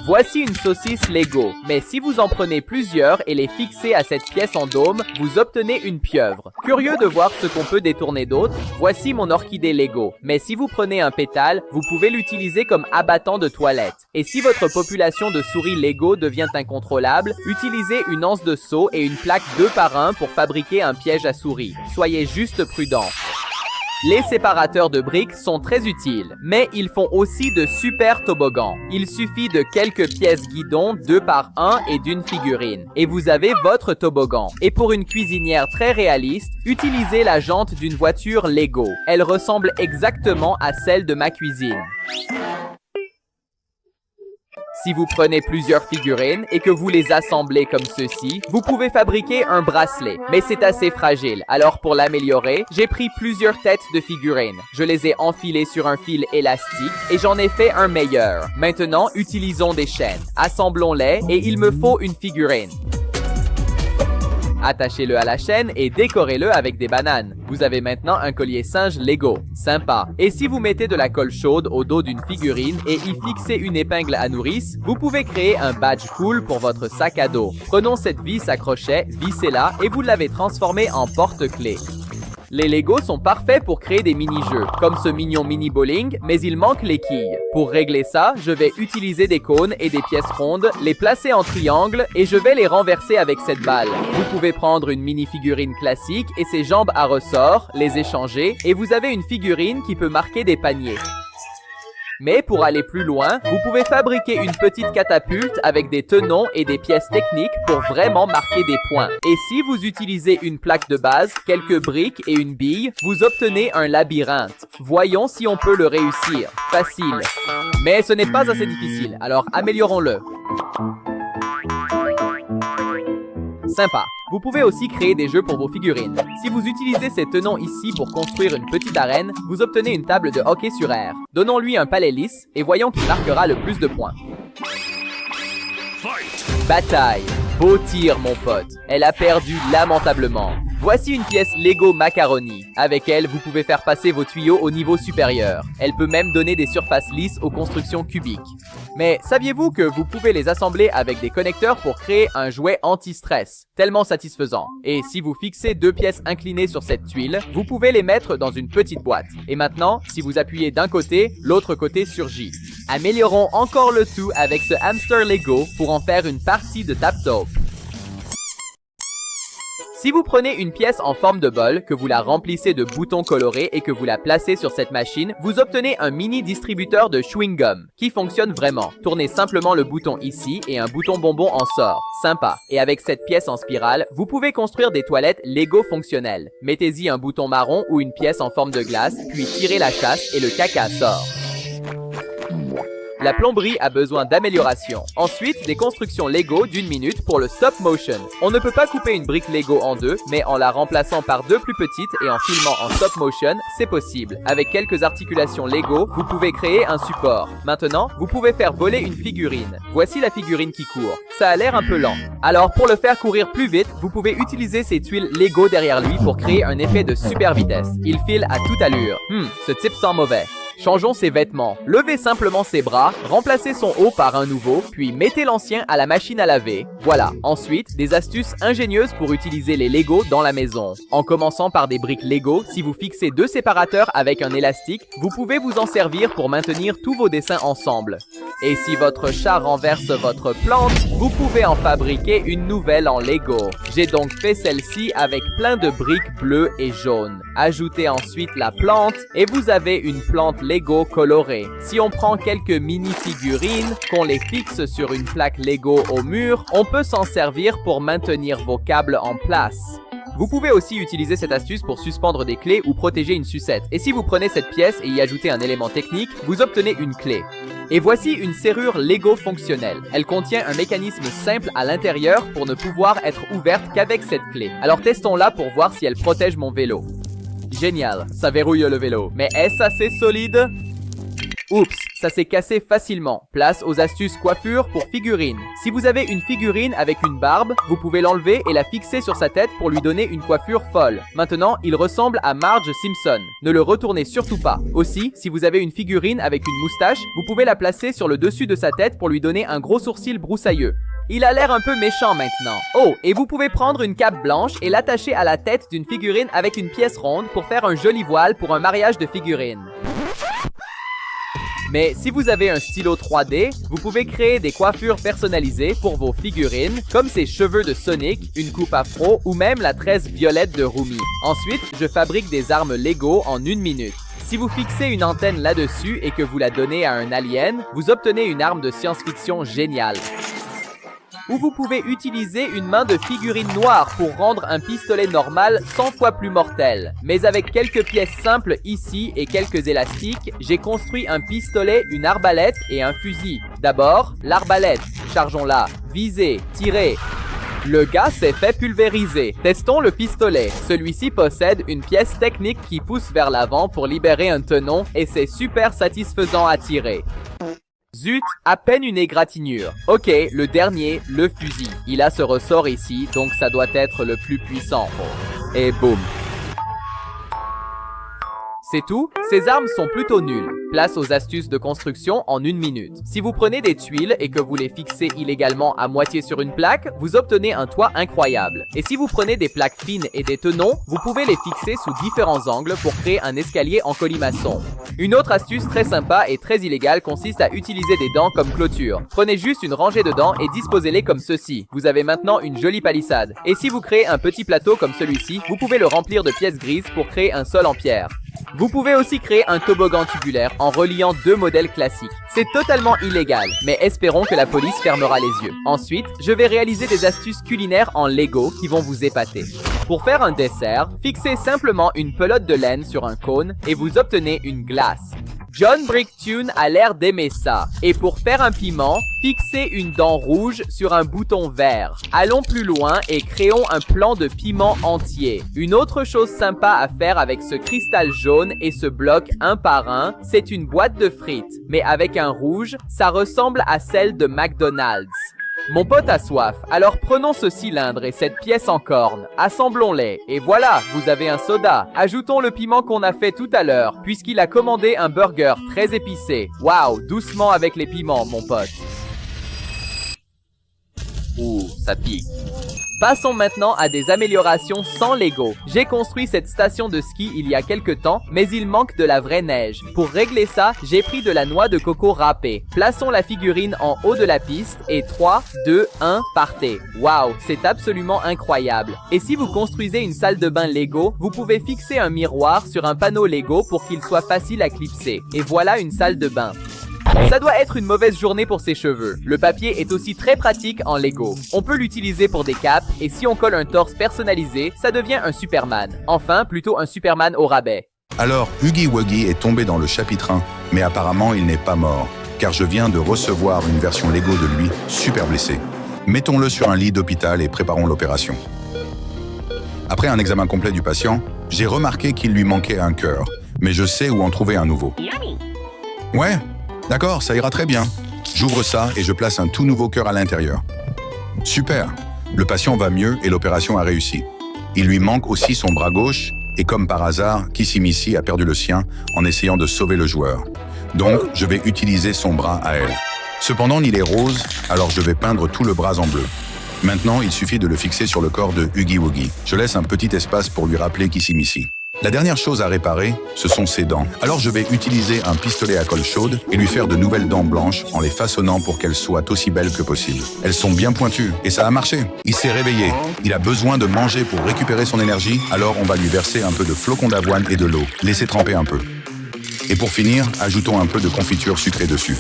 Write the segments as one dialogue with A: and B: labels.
A: Voici une saucisse Lego, mais si vous en prenez plusieurs et les fixez à cette pièce en dôme, vous obtenez une pieuvre. Curieux de voir ce qu'on peut détourner d'autre, voici mon orchidée Lego. Mais si vous prenez un pétale, vous pouvez l'utiliser comme abattant de toilette. Et si votre population de souris Lego devient incontrôlable, utilisez une anse de seau et une plaque 2 par 1 pour fabriquer un piège à souris. Soyez juste prudent. Les séparateurs de briques sont très utiles, mais ils font aussi de super toboggans. Il suffit de quelques pièces guidon 2 par 1 et d'une figurine, et vous avez votre toboggan. Et pour une cuisinière très réaliste, utilisez la jante d'une voiture Lego. Elle ressemble exactement à celle de ma cuisine. Si vous prenez plusieurs figurines et que vous les assemblez comme ceci, vous pouvez fabriquer un bracelet, mais c'est assez fragile. Alors pour l'améliorer, j'ai pris plusieurs têtes de figurines. Je les ai enfilées sur un fil élastique et j'en ai fait un meilleur. Maintenant, utilisons des chaînes. Assemblons-les et il me faut une figurine. Attachez-le à la chaîne et décorez-le avec des bananes. Vous avez maintenant un collier singe Lego. Sympa. Et si vous mettez de la colle chaude au dos d'une figurine et y fixez une épingle à nourrice, vous pouvez créer un badge cool pour votre sac à dos. Prenons cette vis à crochet, vissez-la et vous l'avez transformée en porte-clés. Les Legos sont parfaits pour créer des mini-jeux, comme ce mignon mini-bowling, mais il manque les quilles. Pour régler ça, je vais utiliser des cônes et des pièces rondes, les placer en triangle et je vais les renverser avec cette balle. Vous pouvez prendre une mini-figurine classique et ses jambes à ressort, les échanger, et vous avez une figurine qui peut marquer des paniers. Mais pour aller plus loin, vous pouvez fabriquer une petite catapulte avec des tenons et des pièces techniques pour vraiment marquer des points. Et si vous utilisez une plaque de base, quelques briques et une bille, vous obtenez un labyrinthe. Voyons si on peut le réussir. Facile. Mais ce n'est pas assez difficile, alors améliorons-le. Sympa. Vous pouvez aussi créer des jeux pour vos figurines. Si vous utilisez ces tenons ici pour construire une petite arène, vous obtenez une table de hockey sur air. Donnons-lui un palais lisse et voyons qui marquera le plus de points. Bataille. Beau tir, mon pote. Elle a perdu lamentablement. Voici une pièce Lego Macaroni. Avec elle, vous pouvez faire passer vos tuyaux au niveau supérieur. Elle peut même donner des surfaces lisses aux constructions cubiques. Mais saviez-vous que vous pouvez les assembler avec des connecteurs pour créer un jouet anti-stress? Tellement satisfaisant. Et si vous fixez 2 pièces inclinées sur cette tuile, vous pouvez les mettre dans une petite boîte. Et maintenant, si vous appuyez d'un côté, l'autre côté surgit. Améliorons encore le tout avec ce hamster Lego pour en faire une partie de tap-top. Si vous prenez une pièce en forme de bol, que vous la remplissez de boutons colorés et que vous la placez sur cette machine, vous obtenez un mini distributeur de chewing-gum qui fonctionne vraiment. Tournez simplement le bouton ici et un bouton bonbon en sort. Sympa. Et avec cette pièce en spirale, vous pouvez construire des toilettes Lego fonctionnelles. Mettez-y un bouton marron ou une pièce en forme de glace, puis tirez la chasse et le caca sort. La plomberie a besoin d'amélioration. Ensuite, des constructions Lego d'1 minute pour le stop motion. On ne peut pas couper une brique Lego en deux, mais en la remplaçant par 2 plus petites et en filmant en stop motion, c'est possible. Avec quelques articulations Lego, vous pouvez créer un support. Maintenant, vous pouvez faire voler une figurine. Voici la figurine qui court. Ça a l'air un peu lent. Alors, pour le faire courir plus vite, vous pouvez utiliser ces tuiles Lego derrière lui pour créer un effet de super vitesse. Il file à toute allure. Ce type sent mauvais. Changeons ses vêtements. Levez simplement ses bras, remplacez son haut par un nouveau, puis mettez l'ancien à la machine à laver. Voilà. Ensuite, des astuces ingénieuses pour utiliser les Lego dans la maison. En commençant par des briques Lego, si vous fixez 2 séparateurs avec un élastique, vous pouvez vous en servir pour maintenir tous vos dessins ensemble. Et si votre chat renverse votre plante, vous pouvez en fabriquer une nouvelle en Lego. J'ai donc fait celle-ci avec plein de briques bleues et jaunes. Ajoutez ensuite la plante et vous avez une plante Lego colorée. Si on prend quelques mini-figurines, qu'on les fixe sur une plaque Lego au mur, on peut s'en servir pour maintenir vos câbles en place. Vous pouvez aussi utiliser cette astuce pour suspendre des clés ou protéger une sucette. Et si vous prenez cette pièce et y ajoutez un élément technique, vous obtenez une clé. Et voici une serrure Lego fonctionnelle. Elle contient un mécanisme simple à l'intérieur pour ne pouvoir être ouverte qu'avec cette clé. Alors testons-la pour voir si elle protège mon vélo. Génial, ça verrouille le vélo. Mais est-ce assez solide? Oups, ça s'est cassé facilement. Place aux astuces coiffure pour figurines. Si vous avez une figurine avec une barbe, vous pouvez l'enlever et la fixer sur sa tête pour lui donner une coiffure folle. Maintenant, il ressemble à Marge Simpson. Ne le retournez surtout pas. Aussi, si vous avez une figurine avec une moustache, vous pouvez la placer sur le dessus de sa tête pour lui donner un gros sourcil broussailleux. Il a l'air un peu méchant maintenant. Oh, et vous pouvez prendre une cape blanche et l'attacher à la tête d'une figurine avec une pièce ronde pour faire un joli voile pour un mariage de figurines. Mais si vous avez un stylo 3D, vous pouvez créer des coiffures personnalisées pour vos figurines, comme ces cheveux de Sonic, une coupe afro ou même la tresse violette de Rumi. Ensuite, je fabrique des armes Lego en 1 minute. Si vous fixez une antenne là-dessus et que vous la donnez à un alien, vous obtenez une arme de science-fiction géniale. Ou vous pouvez utiliser une main de figurine noire pour rendre un pistolet normal 100 fois plus mortel. Mais avec quelques pièces simples ici et quelques élastiques, j'ai construit un pistolet, une arbalète et un fusil. D'abord, l'arbalète. Chargeons-la. Visez, tirez. Le gars s'est fait pulvériser. Testons le pistolet. Celui-ci possède une pièce technique qui pousse vers l'avant pour libérer un tenon et c'est super satisfaisant à tirer. Zut, à peine une égratignure. Ok, le dernier, le fusil. Il a ce ressort ici, donc ça doit être le plus puissant. Et boum. C'est tout? Ces armes sont plutôt nulles. Place aux astuces de construction en 1 minute. Si vous prenez des tuiles et que vous les fixez illégalement à moitié sur une plaque, vous obtenez un toit incroyable. Et si vous prenez des plaques fines et des tenons, vous pouvez les fixer sous différents angles pour créer un escalier en colimaçon. Une autre astuce très sympa et très illégale consiste à utiliser des dents comme clôture. Prenez juste une rangée de dents et disposez-les comme ceci. Vous avez maintenant une jolie palissade. Et si vous créez un petit plateau comme celui-ci, vous pouvez le remplir de pièces grises pour créer un sol en pierre. Vous pouvez aussi créer un toboggan tubulaire en reliant 2 modèles classiques. C'est totalement illégal, mais espérons que la police fermera les yeux. Ensuite, je vais réaliser des astuces culinaires en Lego qui vont vous épater. Pour faire un dessert, fixez simplement une pelote de laine sur un cône et vous obtenez une glace. John Bricktune a l'air d'aimer ça. Et pour faire un piment, fixez une dent rouge sur un bouton vert. Allons plus loin et créons un plan de piment entier. Une autre chose sympa à faire avec ce cristal jaune et ce bloc un par un, c'est une boîte de frites. Mais avec un rouge, ça ressemble à celle de McDonald's. Mon pote a soif, alors prenons ce cylindre et cette pièce en corne, assemblons-les, et voilà, vous avez un soda. Ajoutons le piment qu'on a fait tout à l'heure, puisqu'il a commandé un burger très épicé. Waouh, doucement avec les piments, mon pote. Ouh, ça pique. Passons maintenant à des améliorations sans Lego. J'ai construit cette station de ski il y a quelques temps, mais il manque de la vraie neige. Pour régler ça, j'ai pris de la noix de coco râpée. Plaçons la figurine en haut de la piste et 3, 2, 1, partez. Waouh, c'est absolument incroyable. Et si vous construisez une salle de bain Lego, vous pouvez fixer un miroir sur un panneau Lego pour qu'il soit facile à clipser. Et voilà une salle de bain. Ça doit être une mauvaise journée pour ses cheveux. Le papier est aussi très pratique en Lego. On peut l'utiliser pour des capes et si on colle un torse personnalisé, ça devient un Superman. Enfin, plutôt un Superman au rabais.
B: Alors, Huggy Wuggy est tombé dans le chapitre 1, mais apparemment il n'est pas mort, car je viens de recevoir une version Lego de lui, super blessé. Mettons-le sur un lit d'hôpital et préparons l'opération. Après un examen complet du patient, j'ai remarqué qu'il lui manquait un cœur, mais je sais où en trouver un nouveau. Ouais, d'accord, ça ira très bien. J'ouvre ça et je place un tout nouveau cœur à l'intérieur. Super, le patient va mieux et l'opération a réussi. Il lui manque aussi son bras gauche et comme par hasard, Kissimisi a perdu le sien en essayant de sauver le joueur. Donc, je vais utiliser son bras à elle. Cependant, il est rose, alors je vais peindre tout le bras en bleu. Maintenant, il suffit de le fixer sur le corps de Huggy Wuggy. Je laisse un petit espace pour lui rappeler Kissimisi. La dernière chose à réparer, ce sont ses dents. Alors je vais utiliser un pistolet à colle chaude et lui faire de nouvelles dents blanches en les façonnant pour qu'elles soient aussi belles que possible. Elles sont bien pointues et ça a marché. Il s'est réveillé. Il a besoin de manger pour récupérer son énergie, alors on va lui verser un peu de flocons d'avoine et de l'eau. Laissez tremper un peu. Et pour finir, ajoutons un peu de confiture sucrée dessus.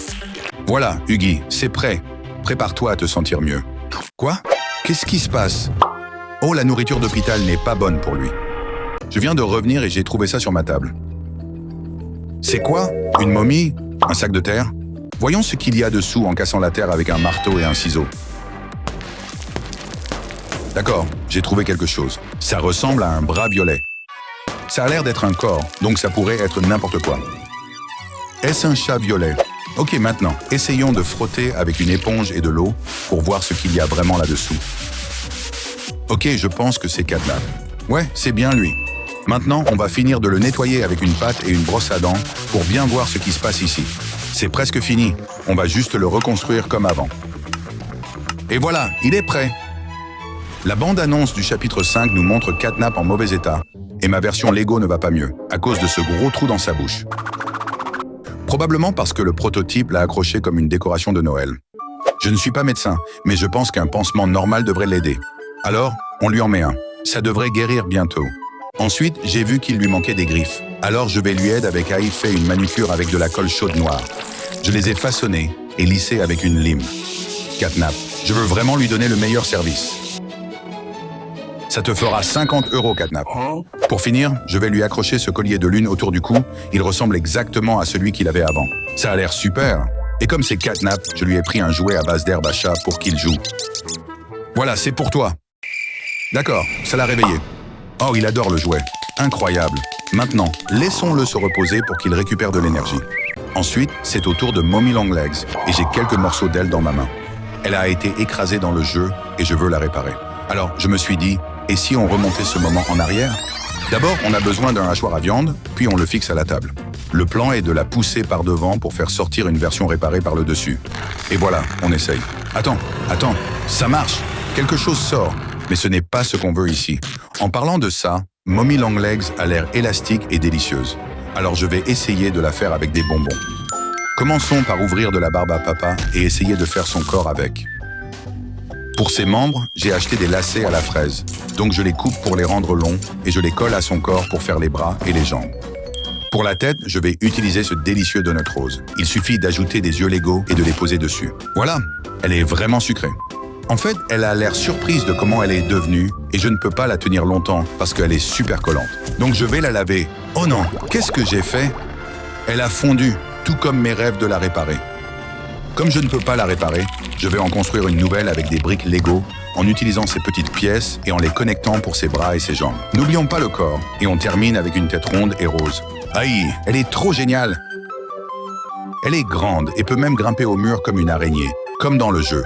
B: Voilà, Huggy, c'est prêt. Prépare-toi à te sentir mieux. Quoi? Qu'est-ce qui se passe? Oh, la nourriture d'hôpital n'est pas bonne pour lui. Je viens de revenir et j'ai trouvé ça sur ma table. C'est quoi? Une momie? Un sac de terre? Voyons ce qu'il y a dessous en cassant la terre avec un marteau et un ciseau. D'accord, j'ai trouvé quelque chose. Ça ressemble à un bras violet. Ça a l'air d'être un corps, donc ça pourrait être n'importe quoi. Est-ce un chat violet? Ok, maintenant, essayons de frotter avec une éponge et de l'eau pour voir ce qu'il y a vraiment là-dessous. Ok, je pense que c'est Catnap. Ouais, c'est bien lui. Maintenant, on va finir de le nettoyer avec une pâte et une brosse à dents pour bien voir ce qui se passe ici. C'est presque fini. On va juste le reconstruire comme avant. Et voilà, il est prêt. La bande-annonce du chapitre 5 nous montre Catnap en mauvais état, et ma version Lego ne va pas mieux, à cause de ce gros trou dans sa bouche. Probablement parce que le prototype l'a accroché comme une décoration de Noël. Je ne suis pas médecin, mais je pense qu'un pansement normal devrait l'aider. Alors, on lui en met un. Ça devrait guérir bientôt. Ensuite, j'ai vu qu'il lui manquait des griffes. Alors je vais lui aider avec Aïe fait une manucure avec de la colle chaude noire. Je les ai façonnés et lissés avec une lime. Catnap, je veux vraiment lui donner le meilleur service. Ça te fera 50 €, Catnap. Pour finir, je vais lui accrocher ce collier de lune autour du cou. Il ressemble exactement à celui qu'il avait avant. Ça a l'air super. Et comme c'est Catnap, je lui ai pris un jouet à base d'herbe à chat pour qu'il joue. Voilà, c'est pour toi. D'accord, ça l'a réveillé. Oh, il adore le jouet. Incroyable. Maintenant, laissons-le se reposer pour qu'il récupère de l'énergie. Ensuite, c'est au tour de Mommy Longlegs et j'ai quelques morceaux d'elle dans ma main. Elle a été écrasée dans le jeu et je veux la réparer. Alors, je me suis dit, et si on remontait ce moment en arrière? D'abord, on a besoin d'un hachoir à viande, puis on le fixe à la table. Le plan est de la pousser par devant pour faire sortir une version réparée par le dessus. Et voilà, on essaye. Attends, ça marche! Quelque chose sort, mais ce n'est pas ce qu'on veut ici. En parlant de ça, Mommy Longlegs a l'air élastique et délicieuse. Alors je vais essayer de la faire avec des bonbons. Commençons par ouvrir de la barbe à papa et essayer de faire son corps avec. Pour ses membres, j'ai acheté des lacets à la fraise, donc je les coupe pour les rendre longs et je les colle à son corps pour faire les bras et les jambes. Pour la tête, je vais utiliser ce délicieux donut rose. Il suffit d'ajouter des yeux Lego et de les poser dessus. Voilà, elle est vraiment sucrée. En fait, elle a l'air surprise de comment elle est devenue et je ne peux pas la tenir longtemps parce qu'elle est super collante. Donc je vais la laver. Oh non, qu'est-ce que j'ai fait? Elle a fondu, tout comme mes rêves de la réparer. Comme je ne peux pas la réparer, je vais en construire une nouvelle avec des briques Lego en utilisant ces petites pièces et en les connectant pour ses bras et ses jambes. N'oublions pas le corps et on termine avec une tête ronde et rose. Aïe, elle est trop géniale! Elle est grande et peut même grimper au mur comme une araignée, comme dans le jeu.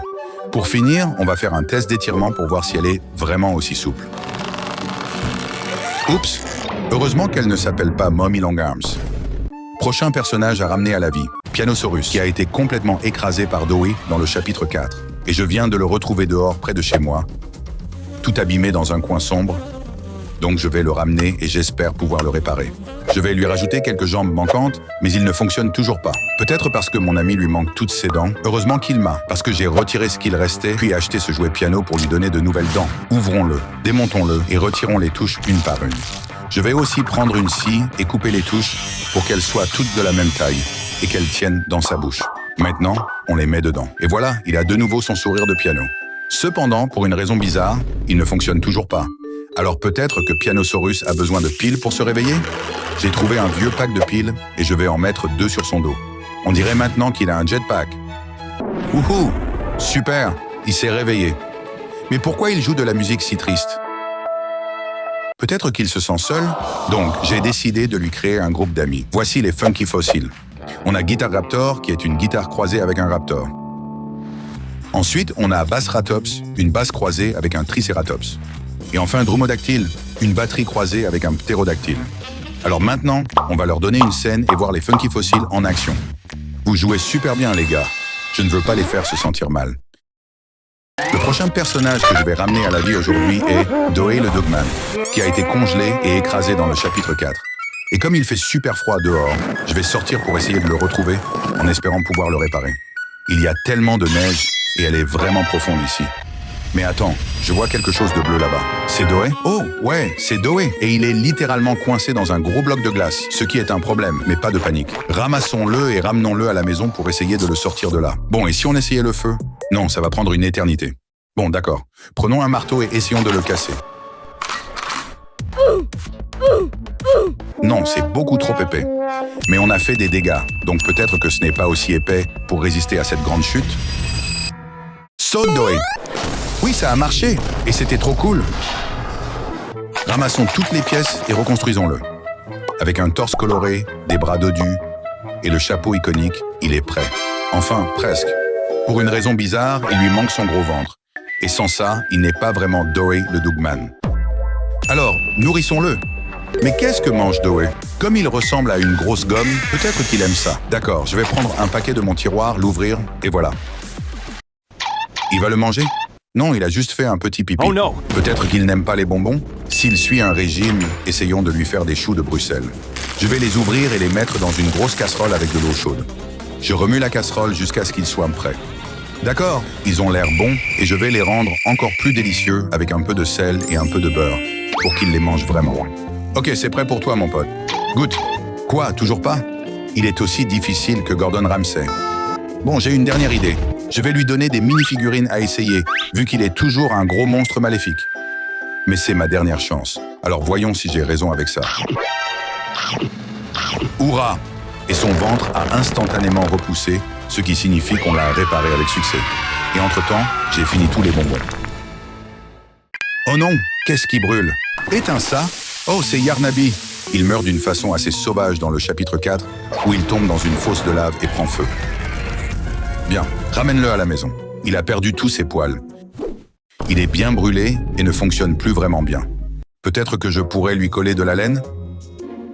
B: Pour finir, on va faire un test d'étirement pour voir si elle est vraiment aussi souple. Oups! Heureusement qu'elle ne s'appelle pas Mommy Longarms. Prochain personnage à ramener à la vie, Pianosaurus, qui a été complètement écrasé par Doe dans le chapitre 4. Et je viens de le retrouver dehors près de chez moi, tout abîmé dans un coin sombre. Donc je vais le ramener et j'espère pouvoir le réparer. Je vais lui rajouter quelques jambes manquantes, mais il ne fonctionne toujours pas. Peut-être parce que mon ami lui manque toutes ses dents. Heureusement qu'il m'a, parce que j'ai retiré ce qu'il restait, puis acheté ce jouet piano pour lui donner de nouvelles dents. Ouvrons-le, démontons-le et retirons les touches une par une. Je vais aussi prendre une scie et couper les touches pour qu'elles soient toutes de la même taille et qu'elles tiennent dans sa bouche. Maintenant, on les met dedans. Et voilà, il a de nouveau son sourire de piano. Cependant, pour une raison bizarre, il ne fonctionne toujours pas. Alors peut-être que Pianosaurus a besoin de piles pour se réveiller? J'ai trouvé un vieux pack de piles et je vais en mettre 2 sur son dos. On dirait maintenant qu'il a un jetpack. Wouhou! Super! Il s'est réveillé. Mais pourquoi il joue de la musique si triste? Peut-être qu'il se sent seul? Donc, j'ai décidé de lui créer un groupe d'amis. Voici les Funky Fossiles. On a Guitar Raptor, qui est une guitare croisée avec un raptor. Ensuite, on a Bassratops, une basse croisée avec un Triceratops. Et enfin, Dromodactyle, une batterie croisée avec un ptérodactyle. Alors maintenant, on va leur donner une scène et voir les Funky Fossiles en action. Vous jouez super bien, les gars. Je ne veux pas les faire se sentir mal. Le prochain personnage que je vais ramener à la vie aujourd'hui est Doe le Dogman, qui a été congelé et écrasé dans le chapitre 4. Et comme il fait super froid dehors, je vais sortir pour essayer de le retrouver, en espérant pouvoir le réparer. Il y a tellement de neige, et elle est vraiment profonde ici. Mais attends, je vois quelque chose de bleu là-bas. C'est Doe? Oh, ouais, c'est Doe. Et il est littéralement coincé dans un gros bloc de glace, ce qui est un problème, mais pas de panique. Ramassons-le et ramenons-le à la maison pour essayer de le sortir de là. Bon, et si on essayait le feu? Non, ça va prendre une éternité. Bon, d'accord. Prenons un marteau et essayons de le casser. Non, c'est beaucoup trop épais. Mais on a fait des dégâts, donc peut-être que ce n'est pas aussi épais pour résister à cette grande chute. Saute, Doe! Oui, ça a marché, et c'était trop cool. Ramassons toutes les pièces et reconstruisons-le. Avec un torse coloré, des bras dodus et le chapeau iconique, il est prêt. Enfin, presque. Pour une raison bizarre, il lui manque son gros ventre. Et sans ça, il n'est pas vraiment Doe le Dougman. Alors, nourrissons-le. Mais qu'est-ce que mange Doe? Comme il ressemble à une grosse gomme, peut-être qu'il aime ça. D'accord, je vais prendre un paquet de mon tiroir, l'ouvrir, et voilà. Il va le manger? Non, il a juste fait un petit pipi.
C: Oh non!
B: Peut-être qu'il n'aime pas les bonbons? S'il suit un régime, essayons de lui faire des choux de Bruxelles. Je vais les ouvrir et les mettre dans une grosse casserole avec de l'eau chaude. Je remue la casserole jusqu'à ce qu'ils soient prêts. D'accord, ils ont l'air bons et je vais les rendre encore plus délicieux avec un peu de sel et un peu de beurre pour qu'ils les mangent vraiment. Ok, c'est prêt pour toi, mon pote. Goûte. Quoi, toujours pas? Il est aussi difficile que Gordon Ramsay. Bon, j'ai une dernière idée. Je vais lui donner des mini-figurines à essayer, vu qu'il est toujours un gros monstre maléfique. Mais c'est ma dernière chance. Alors voyons si j'ai raison avec ça. Hourra! Et son ventre a instantanément repoussé, ce qui signifie qu'on l'a réparé avec succès. Et entre-temps, j'ai fini tous les bonbons. Oh non, qu'est-ce qui brûle? Éteins ça? Oh, c'est Yarnaby. Il meurt d'une façon assez sauvage dans le chapitre 4, où il tombe dans une fosse de lave et prend feu. Bien, ramène-le à la maison. Il a perdu tous ses poils. Il est bien brûlé et ne fonctionne plus vraiment bien. Peut-être que je pourrais lui coller de la laine?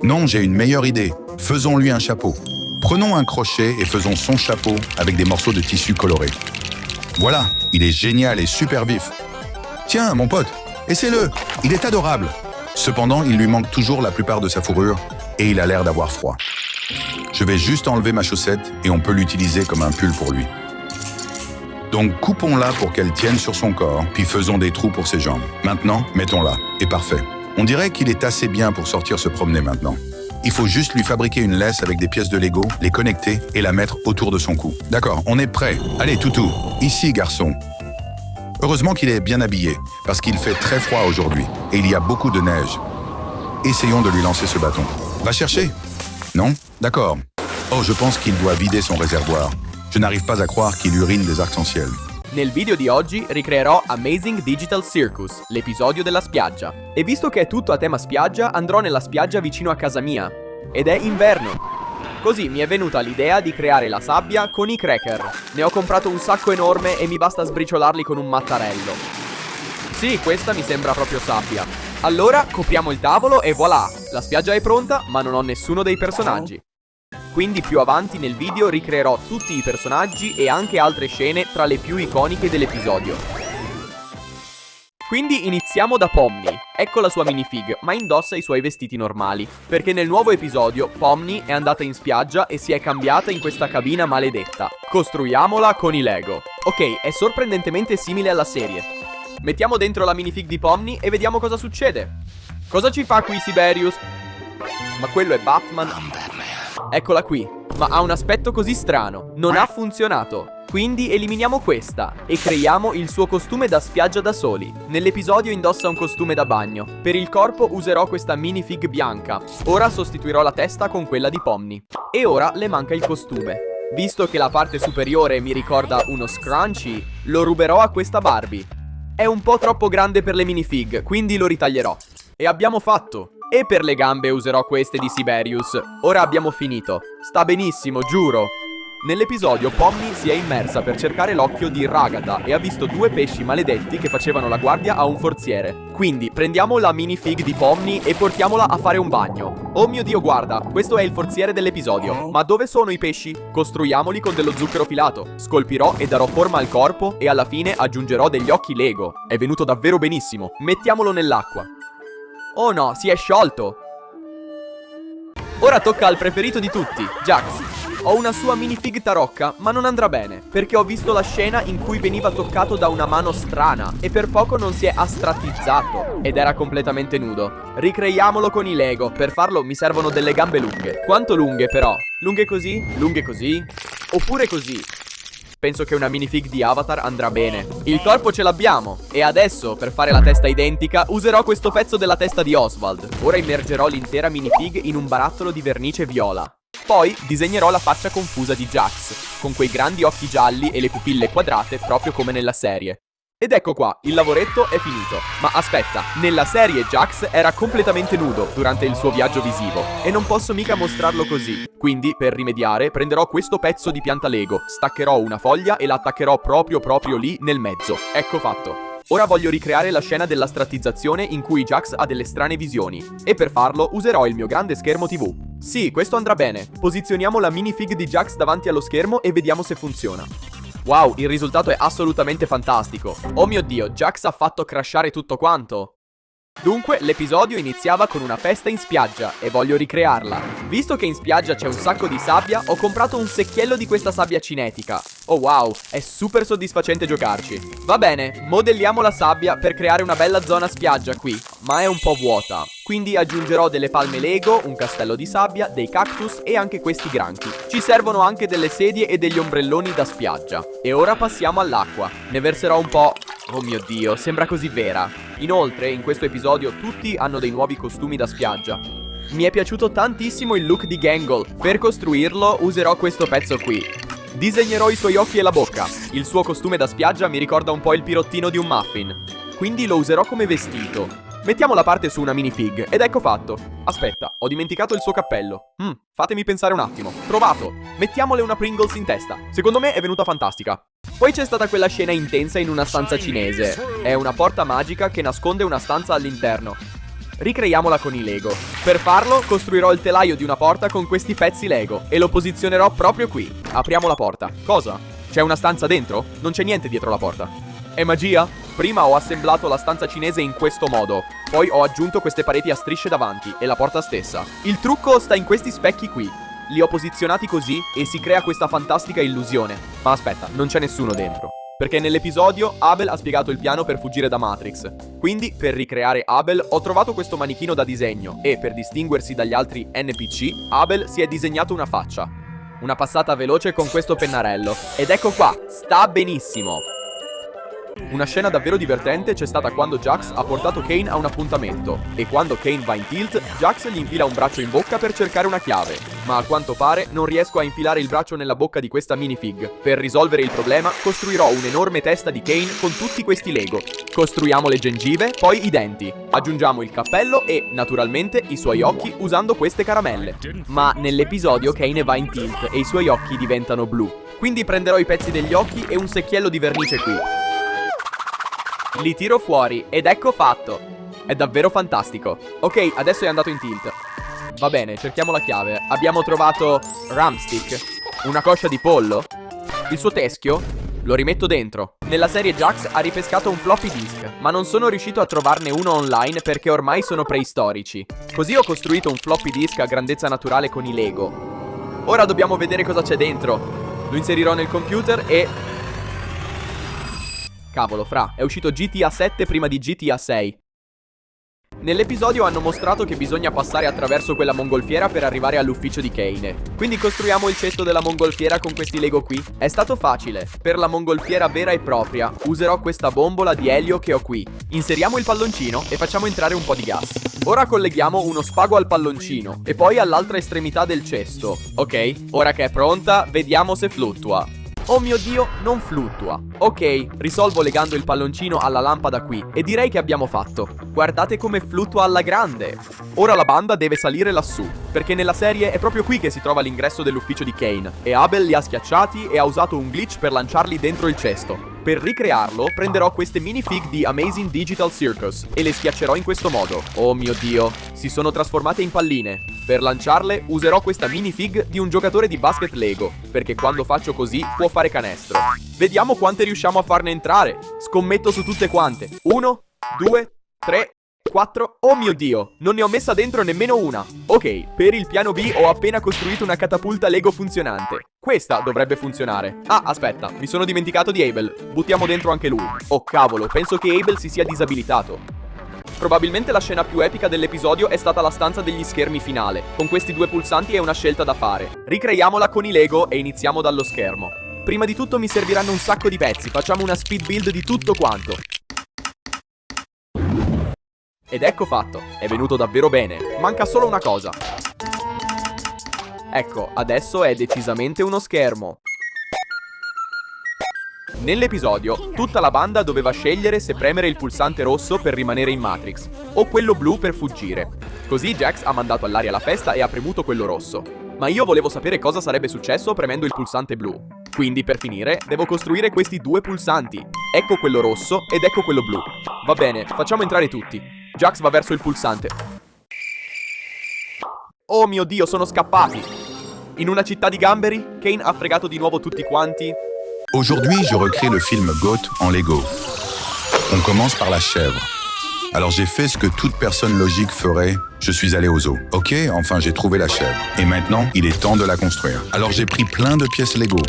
B: Non, j'ai une meilleure idée. Faisons-lui un chapeau. Prenons un crochet et faisons son chapeau avec des morceaux de tissu colorés. Voilà, il est génial et super vif. Tiens, mon pote, essaie-le, il est adorable. Cependant, il lui manque toujours la plupart de sa fourrure et il a l'air d'avoir froid. Je vais juste enlever ma chaussette et on peut l'utiliser comme un pull pour lui. Donc coupons-la pour qu'elle tienne sur son corps, puis faisons des trous pour ses jambes. Maintenant, mettons-la. Et parfait. On dirait qu'il est assez bien pour sortir se promener maintenant. Il faut juste lui fabriquer une laisse avec des pièces de Lego, les connecter et la mettre autour de son cou. D'accord, on est prêt. Allez, toutou, ici, garçon. Heureusement qu'il est bien habillé, parce qu'il fait très froid aujourd'hui, et il y a beaucoup de neige. Essayons de lui lancer ce bâton. Va chercher? Non? D'accord. Oh, je pense qu'il doit vider son réservoir. Je n'arrive pas à croire qu'il urine des arcs-en-ciel.
A: Nel video di oggi ricreerò Amazing Digital Circus, l'episodio della spiaggia. E visto che è tutto a tema spiaggia, andrò nella spiaggia vicino a casa mia. Ed è inverno. Così mi è venuta l'idea di creare la sabbia con i cracker. Ne ho comprato un sacco enorme e mi basta sbriciolarli con un mattarello. Sì, questa mi sembra proprio sabbia. Allora copriamo il tavolo e voilà! La spiaggia è pronta, ma non ho nessuno dei personaggi. Quindi più avanti nel video ricreerò tutti i personaggi e anche altre scene tra le più iconiche dell'episodio. Quindi iniziamo da Pomni. Ecco la sua minifig, ma indossa i suoi vestiti normali. Perché nel nuovo episodio Pomni è andata in spiaggia e si è cambiata in questa cabina maledetta. Costruiamola con i Lego. Ok, è sorprendentemente simile alla serie. Mettiamo dentro la minifig di Pomni e vediamo cosa succede. Cosa ci fa qui Siberius? Ma quello è Batman. Eccola qui, ma ha un aspetto così strano, non ha funzionato. Quindi eliminiamo questa e creiamo il suo costume da spiaggia da soli. Nell'episodio indossa un costume da bagno. Per il corpo userò questa minifig bianca. Ora sostituirò la testa con quella di Pomni. E ora le manca il costume. Visto che la parte superiore mi ricorda uno scrunchie, lo ruberò a questa Barbie. È un po' troppo grande per le minifig, quindi lo ritaglierò. E abbiamo fatto! E per le gambe userò queste di Siberius. Ora abbiamo finito. Sta benissimo, giuro. Nell'episodio Pomni si è immersa per cercare l'occhio di Ragata e ha visto due pesci maledetti che facevano la guardia a un forziere. Quindi prendiamo la minifig di Pomni e portiamola a fare un bagno. Oh mio Dio, guarda, questo è il forziere dell'episodio. Ma dove sono i pesci? Costruiamoli con dello zucchero filato. Scolpirò e darò forma al corpo e alla fine aggiungerò degli occhi Lego. È venuto davvero benissimo. Mettiamolo nell'acqua. Oh no, si è sciolto. Ora tocca al preferito di tutti, Jax. Ho una sua minifig tarocca, ma non andrà bene, perché ho visto la scena in cui veniva toccato da una mano strana e per poco non si è astrattizzato ed era completamente nudo. Ricreiamolo con i Lego, per farlo mi servono delle gambe lunghe. Quanto lunghe però? Lunghe così? Oppure così? Penso che una minifig di Avatar andrà bene. Il corpo ce l'abbiamo. E adesso, per fare la testa identica, userò questo pezzo della testa di Oswald. Ora immergerò l'intera minifig in un barattolo di vernice viola. Poi disegnerò la faccia confusa di Jax, con quei grandi occhi gialli e le pupille quadrate proprio come nella serie.
C: Ed ecco qua, il lavoretto è finito. Ma aspetta, nella serie Jax era completamente nudo durante il suo viaggio visivo e non posso mica mostrarlo così. Quindi, per rimediare, prenderò questo pezzo di pianta Lego, staccherò una foglia e la attaccherò proprio lì nel mezzo. Ecco fatto. Ora voglio ricreare la scena della strattizzazione in cui Jax ha delle strane visioni. E per farlo userò il mio grande schermo TV. Sì, questo andrà bene. Posizioniamo la minifig di Jax davanti allo schermo e vediamo se funziona. Wow, il risultato è assolutamente fantastico. Oh mio Dio, Jax ha fatto crashare tutto quanto. Dunque, l'episodio iniziava con una festa in spiaggia e voglio ricrearla. Visto che in spiaggia c'è un sacco di sabbia, ho comprato un secchiello di questa sabbia cinetica. Oh wow, è super soddisfacente giocarci. Va bene, modelliamo la sabbia per creare una bella zona spiaggia qui, ma è un po' vuota. Quindi aggiungerò delle palme Lego, un castello di sabbia, dei cactus e anche questi granchi. Ci servono anche delle sedie e degli ombrelloni da spiaggia. E ora passiamo all'acqua. Ne verserò un po'. Oh mio Dio, sembra così vera. Inoltre, in questo episodio tutti hanno dei nuovi costumi da spiaggia. Mi è piaciuto tantissimo il look di Gangle. Per costruirlo userò questo pezzo qui. Disegnerò i suoi occhi e la bocca. Il suo costume da spiaggia mi ricorda un po' il pirottino di un muffin. Quindi lo userò come vestito. Mettiamo la parte su una minifig ed ecco fatto. Aspetta, ho dimenticato il suo cappello. Fatemi pensare un attimo. Trovato. Mettiamole una Pringles in testa. Secondo me è venuta fantastica. Poi c'è stata quella scena intensa in una stanza cinese. È una porta magica che nasconde una stanza all'interno. Ricreiamola con i Lego. Per farlo costruirò il telaio di una porta con questi pezzi Lego e lo posizionerò proprio qui. Apriamo la porta. Cosa? C'è una stanza dentro? Non c'è niente dietro la porta. È magia? Prima ho assemblato la stanza cinese in questo modo. Poi ho aggiunto queste pareti a strisce davanti e la porta stessa. Il trucco sta in questi specchi qui. Li ho posizionati così e si crea questa fantastica illusione. Ma aspetta, non c'è nessuno dentro. Perché nell'episodio Abel ha spiegato il piano per fuggire da Matrix. Quindi, per ricreare Abel, ho trovato questo manichino da disegno e, per distinguersi dagli altri NPC, Abel si è disegnato una faccia. Una passata veloce con questo pennarello. Ed ecco qua, sta benissimo. Una scena davvero divertente c'è stata quando Jax ha portato Kane a un appuntamento e quando Kane va in tilt, Jax gli infila un braccio in bocca per cercare una chiave, ma a quanto pare non riesco a infilare il braccio nella bocca di questa minifig. Per risolvere il problema costruirò un'enorme testa di Kane con tutti questi Lego. Costruiamo le gengive, poi i denti, aggiungiamo il cappello e, naturalmente, i suoi occhi usando queste caramelle. Ma nell'episodio Kane va in tilt e i suoi occhi diventano blu. Quindi prenderò i pezzi degli occhi e un secchiello di vernice qui. Li tiro fuori ed ecco fatto. È davvero fantastico. Ok, adesso è andato in tilt. Va bene, cerchiamo la chiave. Abbiamo trovato Ramstick, una coscia di pollo, il suo teschio. Lo rimetto dentro. Nella serie Jax ha ripescato un floppy disk, ma non sono riuscito a trovarne uno online perché ormai sono preistorici. Così ho costruito un floppy disk a grandezza naturale con i Lego. Ora dobbiamo vedere cosa c'è dentro. Lo inserirò nel computer e... Cavolo, fra, è uscito GTA 7 prima di GTA 6. Nell'episodio hanno mostrato che bisogna passare attraverso quella mongolfiera per arrivare all'ufficio di Kane. Quindi costruiamo il cesto della mongolfiera con questi Lego qui. È stato facile. Per la mongolfiera vera e propria userò questa bombola di elio che ho qui. Inseriamo il palloncino e facciamo entrare un po' di gas. Ora colleghiamo uno spago al palloncino e poi all'altra estremità del cesto. Ok, ora che è pronta, vediamo se fluttua. Oh mio Dio, non fluttua. Ok, risolvo legando il palloncino alla lampada qui e direi che abbiamo fatto. Guardate come fluttua alla grande. Ora la banda deve salire lassù, perché nella serie è proprio qui che si trova l'ingresso dell'ufficio di Kane e Abel li ha schiacciati e ha usato un glitch per lanciarli dentro il cesto. Per ricrearlo prenderò queste minifig di Amazing Digital Circus e le schiaccerò in questo modo. Oh mio Dio, si sono trasformate in palline. Per lanciarle userò questa minifig di un giocatore di basket Lego, perché quando faccio così può fare canestro. Vediamo quante riusciamo a farne entrare. Scommetto su tutte quante. 1, 2, 3, 4. Oh mio Dio, non ne ho messa dentro nemmeno una. Ok, per il piano B ho appena costruito una catapulta Lego funzionante. Questa dovrebbe funzionare. Ah, aspetta, mi sono dimenticato di Abel. Buttiamo dentro anche lui. Oh cavolo, penso che Abel si sia disabilitato. Probabilmente la scena più epica dell'episodio è stata la stanza degli schermi finale. Con questi due pulsanti è una scelta da fare. Ricreiamola con i Lego e iniziamo dallo schermo. Prima di tutto mi serviranno un sacco di pezzi. Facciamo una speed build di tutto quanto. Ed ecco fatto. È venuto davvero bene. Manca solo una cosa. Ecco, adesso è decisamente uno schermo. Nell'episodio, tutta la banda doveva scegliere se premere il pulsante rosso per rimanere in Matrix o quello blu per fuggire. Così Jax ha mandato all'aria la festa e ha premuto quello rosso. Ma io volevo sapere cosa sarebbe successo premendo il pulsante blu. Quindi, per finire, devo costruire questi due pulsanti. Ecco quello rosso ed ecco quello blu. Va bene, facciamo entrare tutti. Jax va verso il pulsante. Oh mio Dio, sono scappati! In una città di gamberi, Kane ha fregato di nuovo tutti quanti.
B: Aujourd'hui, je recrée le film Goat en Lego. On commence par la chèvre. Alors j'ai fait ce que toute personne logique ferait, je suis allé au zoo. Ok, enfin j'ai trouvé la chèvre. Et maintenant, il est temps de la construire. Alors j'ai pris plein de pièces Lego.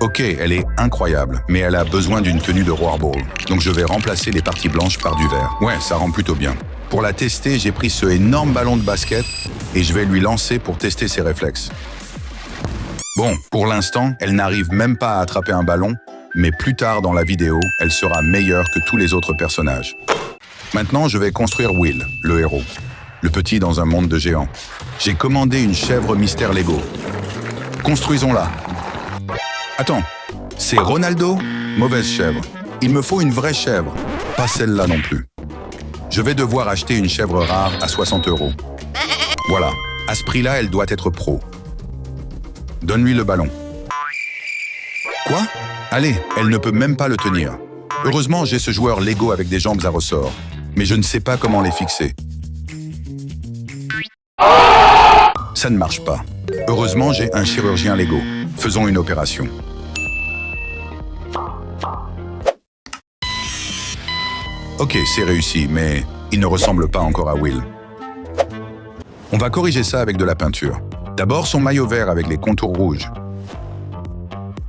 B: Ok, elle est incroyable, mais elle a besoin d'une tenue de Roarball. Donc je vais remplacer les parties blanches par du vert. Ouais, ça rend plutôt bien. Pour la tester, j'ai pris ce énorme ballon de basket et je vais lui lancer pour tester ses réflexes. Bon, pour l'instant, elle n'arrive même pas à attraper un ballon, mais plus tard dans la vidéo, elle sera meilleure que tous les autres personnages. Maintenant, je vais construire Will, le héros. Le petit dans un monde de géants. J'ai commandé une chèvre mystère Lego. Construisons-la. Attends, c'est Ronaldo? Mauvaise chèvre. Il me faut une vraie chèvre, pas celle-là non plus. Je vais devoir acheter une chèvre rare à 60 €. Voilà, à ce prix-là, elle doit être pro. Donne-lui le ballon. Quoi? Allez, elle ne peut même pas le tenir. Heureusement, j'ai ce joueur Lego avec des jambes à ressort, mais je ne sais pas comment les fixer. Ça ne marche pas. Heureusement, j'ai un chirurgien Lego. Faisons une opération. Ok, c'est réussi, mais il ne ressemble pas encore à Will. On va corriger ça avec de la peinture. D'abord son maillot vert avec les contours rouges.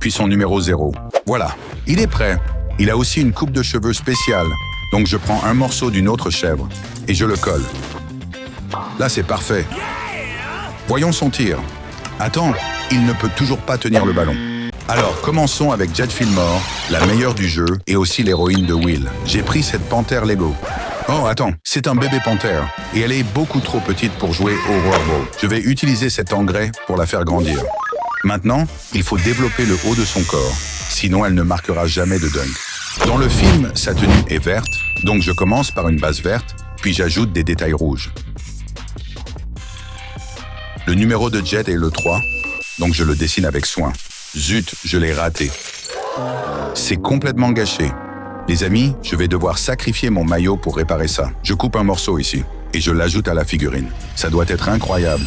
B: Puis son numéro 0. Voilà, il est prêt. Il a aussi une coupe de cheveux spéciale. Donc je prends un morceau d'une autre chèvre et je le colle. Là, c'est parfait. Voyons son tir. Attends, il ne peut toujours pas tenir le ballon. Alors, commençons avec Jade Fillmore, la meilleure du jeu et aussi l'héroïne de Will. J'ai pris cette panthère Lego. Oh, attends, c'est un bébé panthère et elle est beaucoup trop petite pour jouer au Roarball. Je vais utiliser cet engrais pour la faire grandir. Maintenant, il faut développer le haut de son corps, sinon elle ne marquera jamais de dunk. Dans le film, sa tenue est verte, donc je commence par une base verte, puis j'ajoute des détails rouges. Le numéro de Jet est le 3, donc je le dessine avec soin. Zut, je l'ai raté. C'est complètement gâché. Les amis, je vais devoir sacrifier mon maillot pour réparer ça. Je coupe un morceau ici et je l'ajoute à la figurine. Ça doit être incroyable.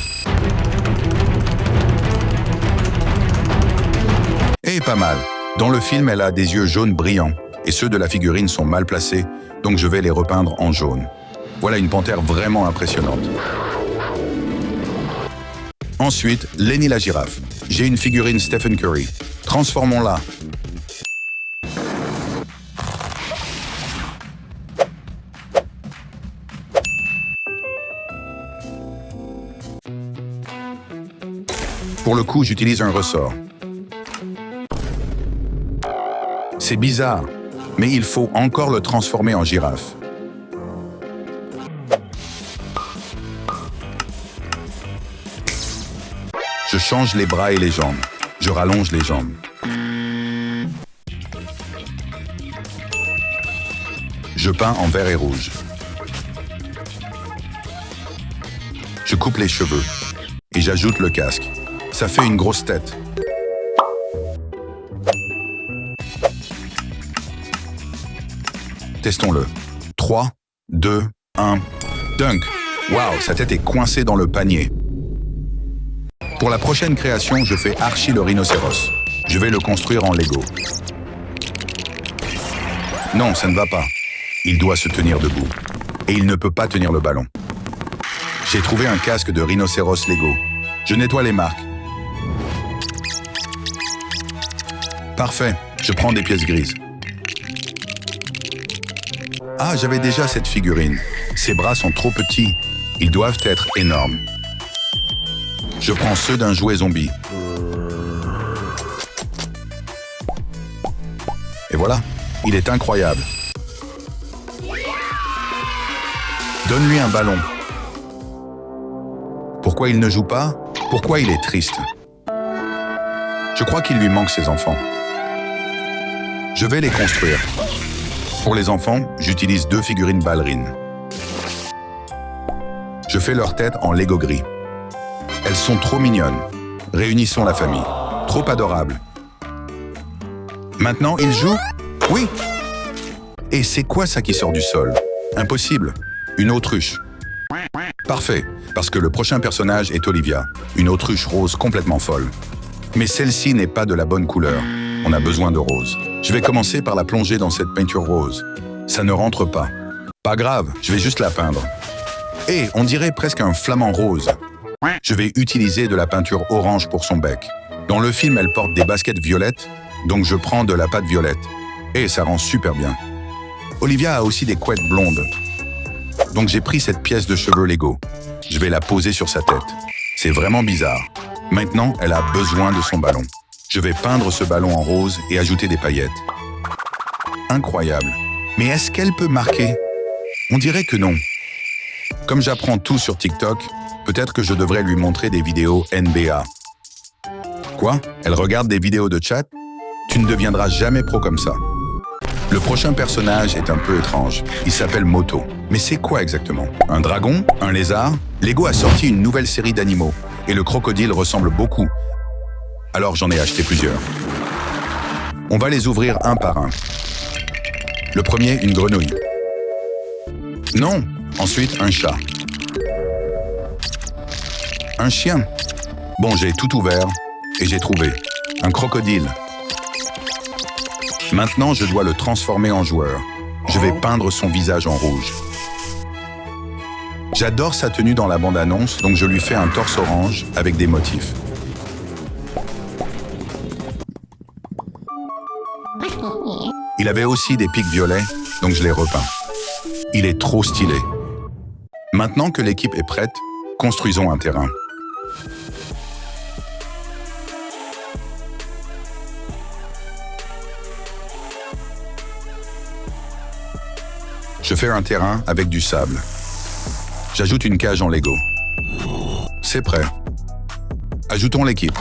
B: Et pas mal. Dans le film, elle a des yeux jaunes brillants et ceux de la figurine sont mal placés, donc je vais les repeindre en jaune. Voilà une panthère vraiment impressionnante. Ensuite, Lenny la girafe. J'ai une figurine Stephen Curry. Transformons-la. Pour le coup, j'utilise un ressort. C'est bizarre, mais il faut encore le transformer en girafe. Je change les bras et les jambes. Je rallonge les jambes. Je peins en vert et rouge. Je coupe les cheveux et j'ajoute le casque. Ça fait une grosse tête. Testons-le. 3, 2, 1, dunk! Waouh, sa tête est coincée dans le panier. Pour la prochaine création, je fais Archie le rhinocéros. Je vais le construire en Lego. Non, ça ne va pas. Il doit se tenir debout. Et il ne peut pas tenir le ballon. J'ai trouvé un casque de rhinocéros Lego. Je nettoie les marques. Parfait, je prends des pièces grises. Ah, j'avais déjà cette figurine. Ses bras sont trop petits. Ils doivent être énormes. Je prends ceux d'un jouet zombie. Et voilà, il est incroyable. Donne-lui un ballon. Pourquoi il ne joue pas? Pourquoi il est triste? Je crois qu'il lui manque ses enfants. Je vais les construire. Pour les enfants, j'utilise 2 figurines ballerines. Je fais leur tête en Lego gris. Elles sont trop mignonnes. Réunissons la famille. Trop adorables. Maintenant, ils jouent? Oui! Et c'est quoi ça qui sort du sol? Impossible. Une autruche. Parfait, parce que le prochain personnage est Olivia, une autruche rose complètement folle. Mais celle-ci n'est pas de la bonne couleur. On a besoin de rose. Je vais commencer par la plonger dans cette peinture rose. Ça ne rentre pas. Pas grave, je vais juste la peindre. Et on dirait presque un flamant rose. Je vais utiliser de la peinture orange pour son bec. Dans le film, elle porte des baskets violettes, donc je prends de la pâte violette. Et ça rend super bien. Olivia a aussi des couettes blondes. Donc j'ai pris cette pièce de cheveux Lego. Je vais la poser sur sa tête. C'est vraiment bizarre. Maintenant, elle a besoin de son ballon. Je vais peindre ce ballon en rose et ajouter des paillettes. Incroyable. Mais est-ce qu'elle peut marquer? On dirait que non. Comme j'apprends tout sur TikTok, peut-être que je devrais lui montrer des vidéos NBA. Quoi? Elle regarde des vidéos de chat? Tu ne deviendras jamais pro comme ça. Le prochain personnage est un peu étrange. Il s'appelle Moto. Mais c'est quoi exactement? Un dragon? Un lézard? Lego a sorti une nouvelle série d'animaux. Et le crocodile ressemble beaucoup. Alors j'en ai acheté plusieurs. On va les ouvrir un par un. Le premier, une grenouille. Non! Ensuite, un chat. Un chien. Bon, j'ai tout ouvert et j'ai trouvé un crocodile. Maintenant, je dois le transformer en joueur. Je vais peindre son visage en rouge. J'adore sa tenue dans la bande-annonce, donc je lui fais un torse orange avec des motifs. Il avait aussi des pics violets, donc je l'ai repeint. Il est trop stylé. Maintenant que l'équipe est prête, construisons un terrain. Je fais un terrain avec du sable. J'ajoute une cage en Lego. C'est prêt. Ajoutons l'équipe.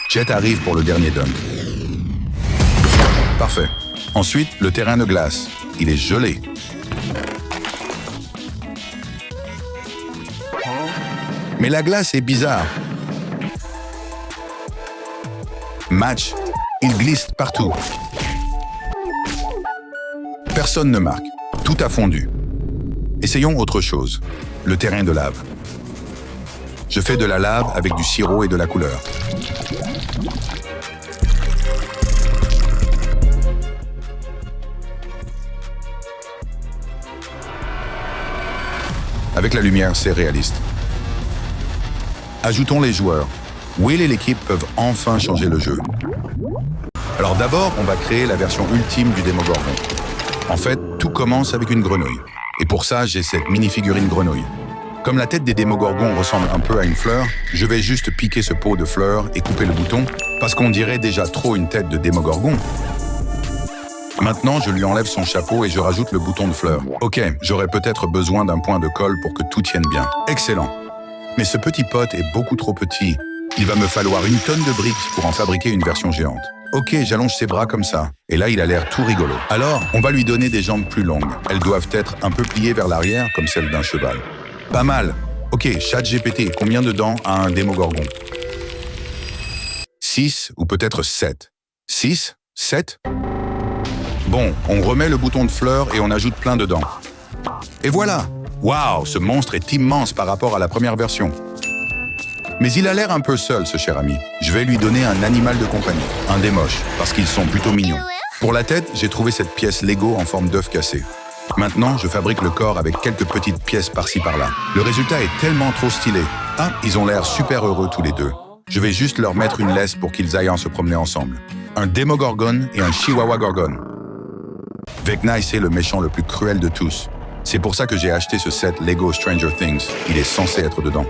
B: Jet arrive pour le dernier dunk. Parfait. Ensuite, le terrain de glace. Il est gelé. Mais la glace est bizarre. Match. Il glisse partout. Personne ne marque. Tout a fondu. Essayons autre chose. Le terrain de lave. Je fais de la lave avec du sirop et de la couleur. Avec la lumière, c'est réaliste. Ajoutons les joueurs. Will et l'équipe peuvent enfin changer le jeu. Alors d'abord, on va créer la version ultime du Démogorgon. En fait, tout commence avec une grenouille. Et pour ça, j'ai cette mini-figurine grenouille. Comme la tête des Démogorgons ressemble un peu à une fleur, je vais juste piquer ce pot de fleurs et couper le bouton, parce qu'on dirait déjà trop une tête de Démogorgon. Maintenant, je lui enlève son chapeau et je rajoute le bouton de fleurs. Ok, j'aurais peut-être besoin d'un point de colle pour que tout tienne bien. Excellent. Mais ce petit pot est beaucoup trop petit. Il va me falloir 1 tonne de briques pour en fabriquer une version géante. Ok, j'allonge ses bras comme ça. Et là, il a l'air tout rigolo. Alors, on va lui donner des jambes plus longues. Elles doivent être un peu pliées vers l'arrière, comme celles d'un cheval. Pas mal. Ok, ChatGPT, combien de dents a un Démogorgon? 6 ou peut-être 7. 6? 7? Bon, on remet le bouton de fleurs et on ajoute plein de dents. Et voilà! Waouh, ce monstre est immense par rapport à la première version. Mais il a l'air un peu seul, ce cher ami. Je vais lui donner un animal de compagnie, un des moches, parce qu'ils sont plutôt mignons. Pour la tête, j'ai trouvé cette pièce Lego en forme d'œuf cassé. Maintenant, je fabrique le corps avec quelques petites pièces par-ci par-là. Le résultat est tellement trop stylé. Ah, ils ont l'air super heureux tous les deux. Je vais juste leur mettre une laisse pour qu'ils aillent se promener ensemble. Un Démogorgon et un Chihuahua Gorgon. Vecna est le méchant le plus cruel de tous. C'est pour ça que j'ai acheté ce set Lego Stranger Things. Il est censé être dedans.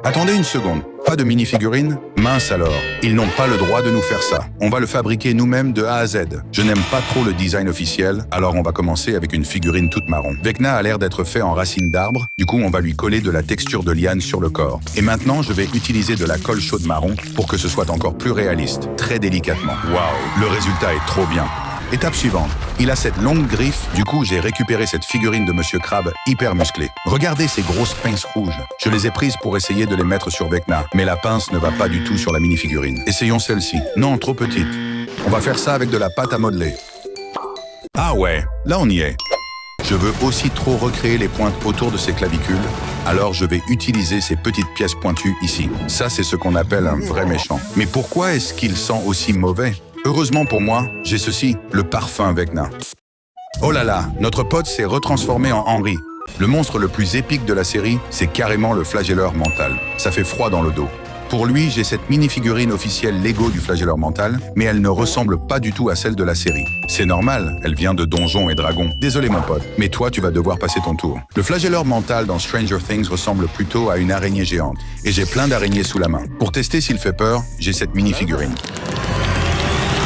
B: Attendez une seconde, pas de mini-figurine? Mince alors, ils n'ont pas le droit de nous faire ça. On va le fabriquer nous-mêmes de A à Z. Je n'aime pas trop le design officiel, alors on va commencer avec une figurine toute marron. Vecna a l'air d'être fait en racines d'arbre, du coup on va lui coller de la texture de liane sur le corps. Et maintenant, je vais utiliser de la colle chaude marron pour que ce soit encore plus réaliste, très délicatement. Waouh, le résultat est trop bien. Étape suivante, il a cette longue griffe, du coup j'ai récupéré cette figurine de Monsieur Crabbe hyper musclée. Regardez ces grosses pinces rouges. Je les ai prises pour essayer de les mettre sur Vecna, mais la pince ne va pas du tout sur la mini-figurine. Essayons celle-ci. Non, trop petite. On va faire ça avec de la pâte à modeler. Ah ouais, là on y est. Je veux aussi trop recréer les pointes autour de ses clavicules, alors je vais utiliser ces petites pièces pointues ici. Ça c'est ce qu'on appelle un vrai méchant. Mais pourquoi est-ce qu'il sent aussi mauvais ? Heureusement pour moi, j'ai ceci, le parfum Vecna. Oh là là, notre pote s'est retransformé en Henry. Le monstre le plus épique de la série, c'est carrément le flagelleur mental. Ça fait froid dans le dos. Pour lui, j'ai cette mini-figurine officielle Lego du flagelleur mental, mais elle ne ressemble pas du tout à celle de la série. C'est normal, elle vient de Donjons et Dragons. Désolé mon pote, mais toi tu vas devoir passer ton tour. Le flagelleur mental dans Stranger Things ressemble plutôt à une araignée géante, et j'ai plein d'araignées sous la main. Pour tester s'il fait peur, j'ai cette mini-figurine.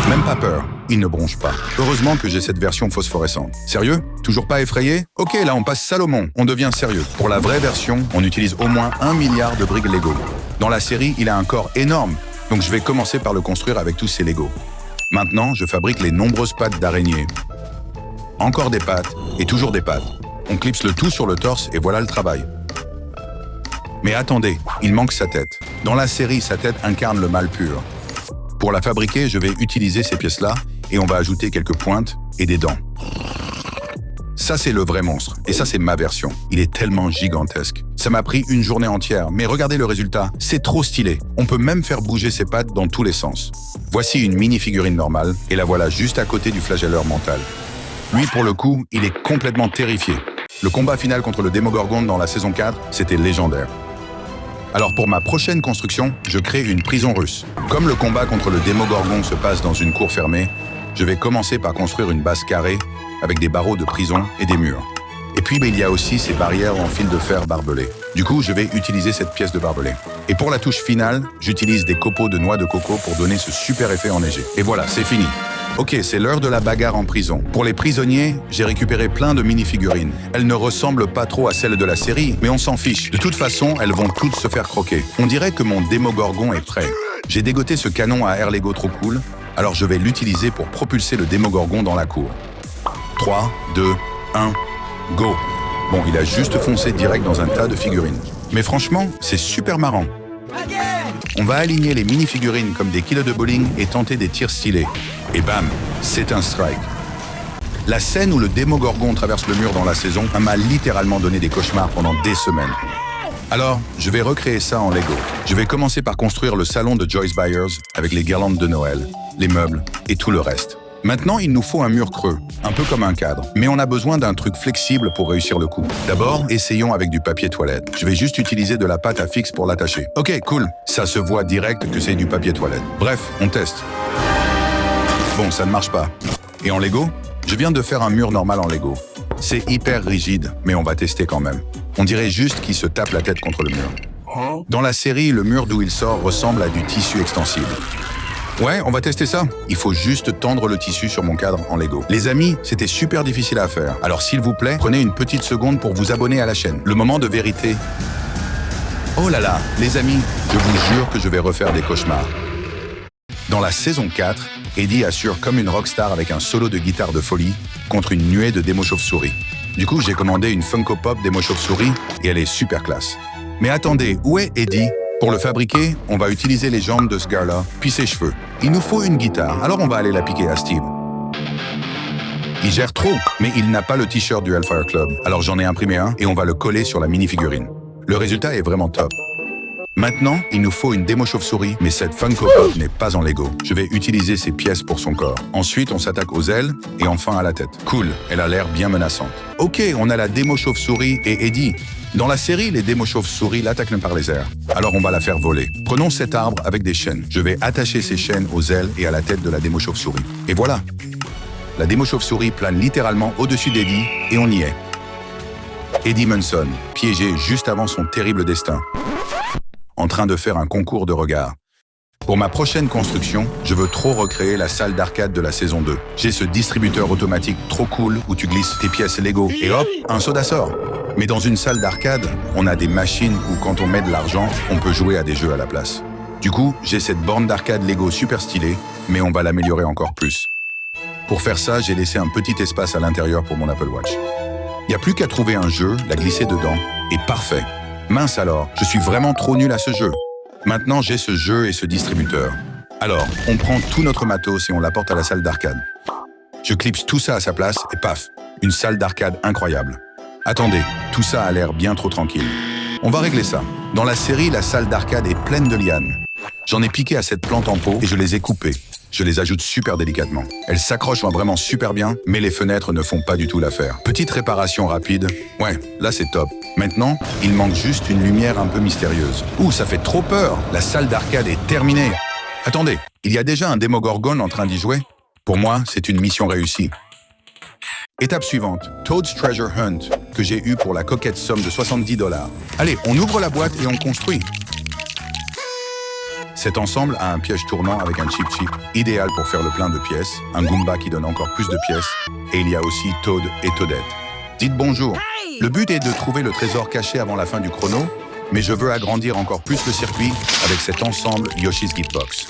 B: Même pas peur, il ne bronche pas. Heureusement que j'ai cette version phosphorescente. Sérieux? Toujours pas effrayé? Ok, là on passe Salomon, on devient sérieux. Pour la vraie version, on utilise au moins 1 milliard de briques Lego. Dans la série, il a un corps énorme, donc je vais commencer par le construire avec tous ces Lego. Maintenant, je fabrique les nombreuses pattes d'araignée. Encore des pattes, et toujours des pattes. On clipse le tout sur le torse et voilà le travail. Mais attendez, il manque sa tête. Dans la série, sa tête incarne le mal pur. Pour la fabriquer, je vais utiliser ces pièces-là et on va ajouter quelques pointes et des dents. Ça, c'est le vrai monstre. Et ça, c'est ma version. Il est tellement gigantesque. Ça m'a pris une journée entière, mais regardez le résultat. C'est trop stylé. On peut même faire bouger ses pattes dans tous les sens. Voici une mini-figurine normale, et la voilà juste à côté du flagelleur mental. Lui, pour le coup, il est complètement terrifié. Le combat final contre le Démogorgon dans la saison 4, c'était légendaire. Alors pour ma prochaine construction, je crée une prison russe. Comme le combat contre le Démogorgon se passe dans une cour fermée, je vais commencer par construire une base carrée avec des barreaux de prison et des murs. Et puis il y a aussi ces barrières en fil de fer barbelés. Du coup, je vais utiliser cette pièce de barbelé. Et pour la touche finale, j'utilise des copeaux de noix de coco pour donner ce super effet enneigé. Et voilà, c'est fini. Ok, c'est l'heure de la bagarre en prison. Pour les prisonniers, j'ai récupéré plein de mini-figurines. Elles ne ressemblent pas trop à celles de la série, mais on s'en fiche. De toute façon, elles vont toutes se faire croquer. On dirait que mon Démogorgon est prêt. J'ai dégoté ce canon à air Lego trop cool, alors je vais l'utiliser pour propulser le Démogorgon dans la cour. 3, 2, 1, go! Bon, il a juste foncé direct dans un tas de figurines. Mais franchement, c'est super marrant. On va aligner les mini-figurines comme des kilos de bowling et tenter des tirs stylés. Et bam, c'est un strike. La scène où le Démogorgon traverse le mur dans la saison m'a littéralement donné des cauchemars pendant des semaines. Alors, je vais recréer ça en Lego. Je vais commencer par construire le salon de Joyce Byers avec les guirlandes de Noël, les meubles et tout le reste. Maintenant, il nous faut un mur creux, un peu comme un cadre. Mais on a besoin d'un truc flexible pour réussir le coup. D'abord, essayons avec du papier toilette. Je vais juste utiliser de la pâte à fixe pour l'attacher. Ok, cool. Ça se voit direct que c'est du papier toilette. Bref, on teste. Bon, ça ne marche pas. Et en Lego? Je viens de faire un mur normal en Lego. C'est hyper rigide, mais on va tester quand même. On dirait juste qu'il se tape la tête contre le mur. Dans la série, le mur d'où il sort ressemble à du tissu extensible. Ouais, on va tester ça. Il faut juste tendre le tissu sur mon cadre en Lego. Les amis, c'était super difficile à faire. Alors s'il vous plaît, prenez une petite seconde pour vous abonner à la chaîne. Le moment de vérité. Oh là là, les amis, je vous jure que je vais refaire des cauchemars. Dans la saison 4, Eddie assure comme une rockstar avec un solo de guitare de folie contre une nuée de démos chauves-souris. Du coup, j'ai commandé une Funko Pop démo chauve-souris et elle est super classe. Mais attendez, où est Eddie? Pour le fabriquer, on va utiliser les jambes de ce gars-là, puis ses cheveux. Il nous faut une guitare, alors on va aller la piquer à Steve. Il gère trop, mais il n'a pas le t-shirt du Hellfire Club. Alors j'en ai imprimé un et on va le coller sur la mini-figurine. Le résultat est vraiment top. Maintenant, il nous faut une démo chauve-souris, mais cette Funko Pop n'est pas en Lego. Je vais utiliser ces pièces pour son corps. Ensuite, on s'attaque aux ailes et enfin à la tête. Cool, elle a l'air bien menaçante. Ok, on a la démo chauve-souris et Eddie. Dans la série, les démos chauves-souris l'attaquent par les airs. Alors on va la faire voler. Prenons cet arbre avec des chaînes. Je vais attacher ces chaînes aux ailes et à la tête de la démo chauve-souris. Et voilà. La démo chauve-souris plane littéralement au-dessus d'Eddie et on y est. Eddie Munson, piégé juste avant son terrible destin. en train de faire un concours de regard. Pour ma prochaine construction, je veux trop recréer la salle d'arcade de la saison 2. J'ai ce distributeur automatique trop cool où tu glisses tes pièces Lego et hop, un soda sort. Mais dans une salle d'arcade, on a des machines où quand on met de l'argent, on peut jouer à des jeux à la place. Du coup, j'ai cette borne d'arcade Lego super stylée, mais on va l'améliorer encore plus. Pour faire ça, j'ai laissé un petit espace à l'intérieur pour mon Apple Watch. Il n'y a plus qu'à trouver un jeu, la glisser dedans, et parfait. Mince alors, je suis vraiment trop nul à ce jeu. Maintenant, j'ai ce jeu et ce distributeur. Alors, on prend tout notre matos et on l'apporte à la salle d'arcade. Je clipse tout ça à sa place et paf, une salle d'arcade incroyable. Attendez, tout ça a l'air bien trop tranquille. On va régler ça. Dans la série, la salle d'arcade est pleine de lianes. J'en ai piqué à cette plante en pot et je les ai coupées. Je les ajoute super délicatement. Elles s'accrochent vraiment super bien, mais les fenêtres ne font pas du tout l'affaire. Petite réparation rapide. Ouais, là c'est top. Maintenant, il manque juste une lumière un peu mystérieuse. Ouh, ça fait trop peur. La salle d'arcade est terminée. Attendez, il y a déjà un Demogorgon en train d'y jouer? Pour moi, c'est une mission réussie. Étape suivante, Toad's Treasure Hunt, que j'ai eu pour la coquette somme de $70. Allez, on ouvre la boîte et on construit. Cet ensemble a un piège tournant avec un chip, idéal pour faire le plein de pièces, un Goomba qui donne encore plus de pièces, et il y a aussi Toad et Toadette. Dites bonjour. Le but est de trouver le trésor caché avant la fin du chrono, mais je veux agrandir encore plus le circuit avec cet ensemble Yoshi's Gift Box.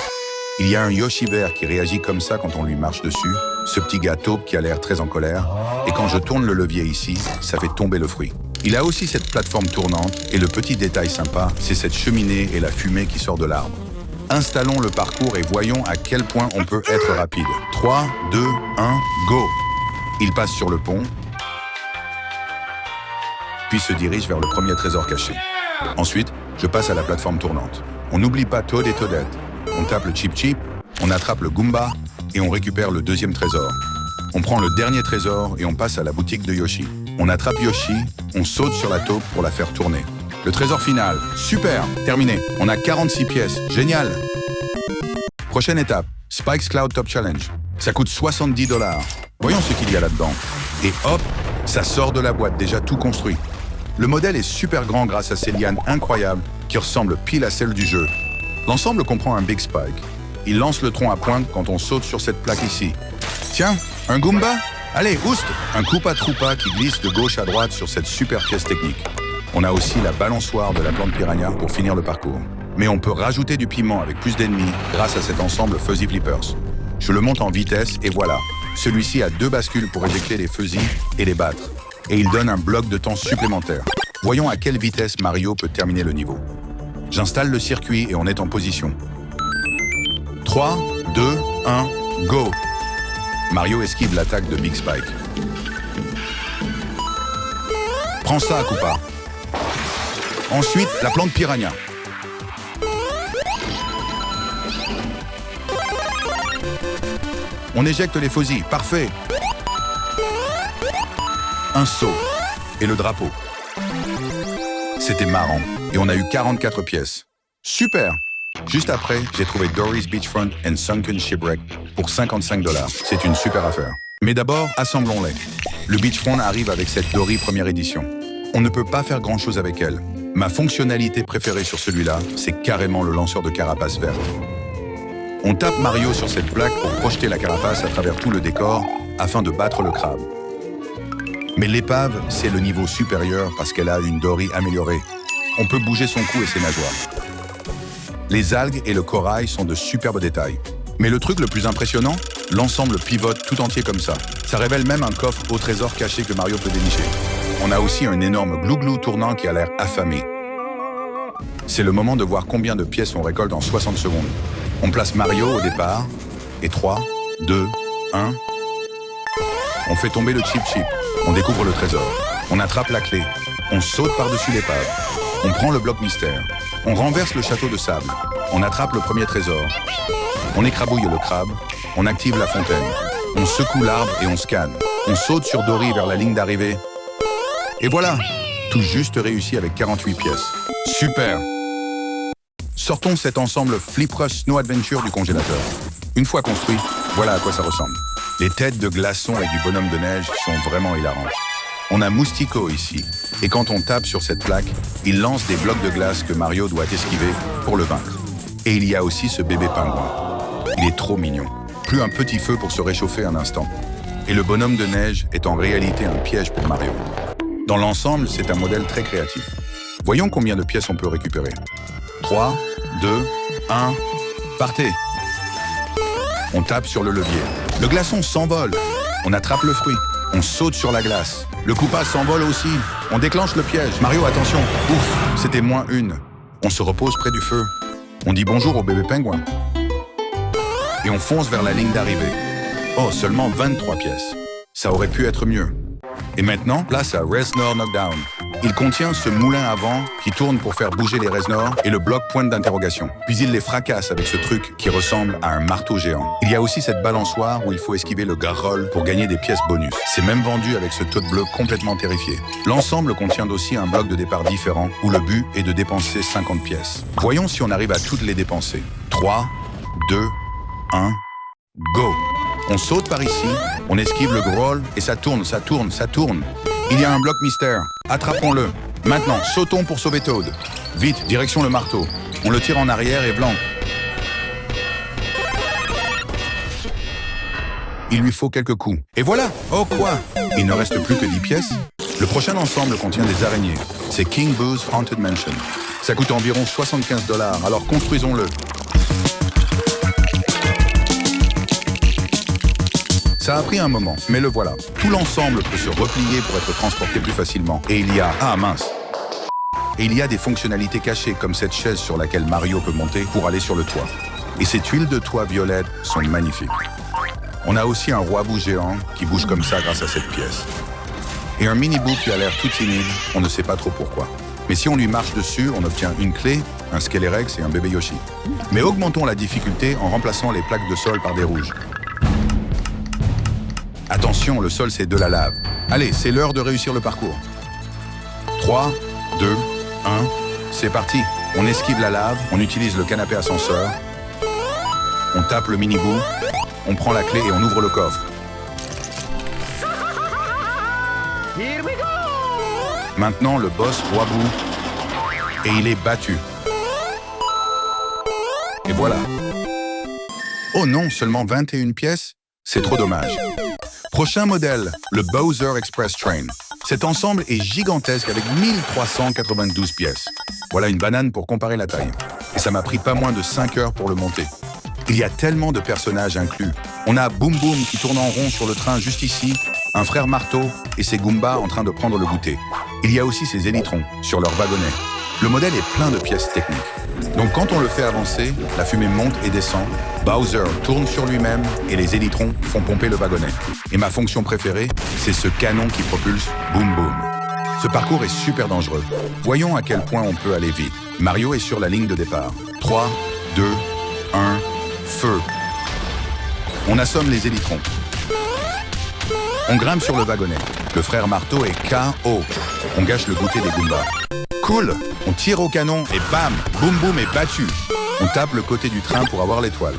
B: Il y a un Yoshi vert qui réagit comme ça quand on lui marche dessus, ce petit gars taupe qui a l'air très en colère, et quand je tourne le levier ici, ça fait tomber le fruit. Il a aussi cette plateforme tournante, et le petit détail sympa, c'est cette cheminée et la fumée qui sort de l'arbre. Installons le parcours et voyons à quel point on peut être rapide. 3, 2, 1, go! Il passe sur le pont, puis se dirige vers le premier trésor caché. Ensuite, je passe à la plateforme tournante. On n'oublie pas Toad et Toadette. On tape le chip, on attrape le Goomba et on récupère le deuxième trésor. On prend le dernier trésor et on passe à la boutique de Yoshi. On attrape Yoshi, on saute sur la taupe pour la faire tourner. Le trésor final, super, terminé. On a 46 pièces, génial. Prochaine étape, Spike's Cloud Top Challenge. Ça coûte $70. Voyons ce qu'il y a là-dedans. Et hop, ça sort de la boîte, déjà tout construit. Le modèle est super grand grâce à ces lianes incroyables qui ressemblent pile à celles du jeu. L'ensemble comprend un Big Spike. Il lance le tronc à pointe quand on saute sur cette plaque ici. Tiens, un Goomba? Allez, oust! Un Koopa Troopa qui glisse de gauche à droite sur cette super pièce technique. On a aussi la balançoire de la plante piranha pour finir le parcours. Mais on peut rajouter du piment avec plus d'ennemis grâce à cet ensemble Fuzzy Flippers. Je le monte en vitesse et voilà. Celui-ci a 2 bascules pour éjecter les fuzzy et les battre. Et il donne un bloc de temps supplémentaire. Voyons à quelle vitesse Mario peut terminer le niveau. J'installe le circuit et on est en position. 3, 2, 1, go! Mario esquive l'attaque de Big Spike. Prends ça, Koopa. Ensuite, la plante piranha. On éjecte les fusils, parfait. Un saut et le drapeau. C'était marrant et on a eu 44 pièces. Super! Juste après, j'ai trouvé Dory's Beachfront and Sunken Shipwreck pour $55. C'est une super affaire. Mais d'abord, assemblons-les. Le Beachfront arrive avec cette Dory première édition. On ne peut pas faire grand-chose avec elle. Ma fonctionnalité préférée sur celui-là, c'est carrément le lanceur de carapace verte. On tape Mario sur cette plaque pour projeter la carapace à travers tout le décor afin de battre le crabe. Mais l'épave, c'est le niveau supérieur parce qu'elle a une Dory améliorée. On peut bouger son cou et ses nageoires. Les algues et le corail sont de superbes détails. Mais le truc le plus impressionnant, l'ensemble pivote tout entier comme ça. Ça révèle même un coffre au trésor caché que Mario peut dénicher. On a aussi un énorme glou-glou tournant qui a l'air affamé. C'est le moment de voir combien de pièces on récolte en 60 secondes. On place Mario au départ, et 3, 2, 1... On fait tomber le chip. On découvre le trésor. On attrape la clé. On saute par-dessus l'épave. On prend le bloc mystère. On renverse le château de sable. On attrape le premier trésor. On écrabouille le crabe. On active la fontaine. On secoue l'arbre et on scanne. On saute sur Dory vers la ligne d'arrivée. Et voilà! Tout juste réussi avec 48 pièces. Super! Sortons cet ensemble Flip Rush Snow Adventure du congélateur. Une fois construit, voilà à quoi ça ressemble. Les têtes de glaçons et du bonhomme de neige sont vraiment hilarantes. On a Moustico ici, et quand on tape sur cette plaque, il lance des blocs de glace que Mario doit esquiver pour le vaincre. Et il y a aussi ce bébé pingouin. Il est trop mignon. Plus un petit feu pour se réchauffer un instant. Et le bonhomme de neige est en réalité un piège pour Mario. Dans l'ensemble, c'est un modèle très créatif. Voyons combien de pièces on peut récupérer. 3, 2, 1, partez! On tape sur le levier. Le glaçon s'envole. On attrape le fruit. On saute sur la glace. Le Koopa s'envole aussi. On déclenche le piège. Mario, attention. Ouf, c'était -1. On se repose près du feu. On dit bonjour au bébé pingouin. Et on fonce vers la ligne d'arrivée. Oh, seulement 23 pièces. Ça aurait pu être mieux. Et maintenant, place à Reznor Knockdown. Il contient ce moulin à vent qui tourne pour faire bouger les Reznor et le bloc point d'interrogation. Puis il les fracasse avec ce truc qui ressemble à un marteau géant. Il y a aussi cette balançoire où il faut esquiver le garrol pour gagner des pièces bonus. C'est même vendu avec ce tote bleu complètement terrifié. L'ensemble contient aussi un bloc de départ différent où le but est de dépenser 50 pièces. Voyons si on arrive à toutes les dépenser. 3, 2, 1, go! On saute par ici, on esquive le groll et ça tourne, ça tourne, ça tourne. Il y a un bloc mystère. Attrapons-le. Maintenant, sautons pour sauver Toad. Vite, direction le marteau. On le tire en arrière et blanc. Il lui faut quelques coups. Et voilà! Oh quoi? Il ne reste plus que 10 pièces. Le prochain ensemble contient des araignées. C'est King Boo's Haunted Mansion. Ça coûte environ 75 $, alors construisons-le. Ça a pris un moment, mais le voilà. Tout l'ensemble peut se replier pour être transporté plus facilement. Et il y a... Ah mince! Et il y a des fonctionnalités cachées, comme cette chaise sur laquelle Mario peut monter pour aller sur le toit. Et ces tuiles de toit violettes sont magnifiques. On a aussi un roi bout géant qui bouge comme ça grâce à cette pièce. Et un mini-bout qui a l'air tout timide, on ne sait pas trop pourquoi. Mais si on lui marche dessus, on obtient une clé, un Skelerex et un bébé Yoshi. Mais augmentons la difficulté en remplaçant les plaques de sol par des rouges. Attention, le sol c'est de la lave. Allez, c'est l'heure de réussir le parcours. 3, 2, 1, c'est parti. On esquive la lave, on utilise le canapé ascenseur, on tape le mini-bout, on prend la clé et on ouvre le coffre. Maintenant, le boss roi bout, et il est battu. Et voilà. Oh non, seulement 21 pièces? C'est trop dommage. Prochain modèle, le Bowser Express Train. Cet ensemble est gigantesque avec 1392 pièces. Voilà une banane pour comparer la taille. Et ça m'a pris pas moins de 5 heures pour le monter. Il y a tellement de personnages inclus. On a Boom Boom qui tourne en rond sur le train juste ici, un frère marteau et ses Goombas en train de prendre le goûter. Il y a aussi ces élytrons sur leur wagonnet. Le modèle est plein de pièces techniques. Donc quand on le fait avancer, la fumée monte et descend, Bowser tourne sur lui-même et les élytrons font pomper le wagonnet. Et ma fonction préférée, c'est ce canon qui propulse Boom Boom. Ce parcours est super dangereux. Voyons à quel point on peut aller vite. Mario est sur la ligne de départ. 3, 2, 1, feu. On assomme les élytrons. On grimpe sur le wagonnet. Le frère marteau est KO. On gâche le goûter des Goombas. Cool! On tire au canon et bam! Boom Boom est battu. On tape le côté du train pour avoir l'étoile.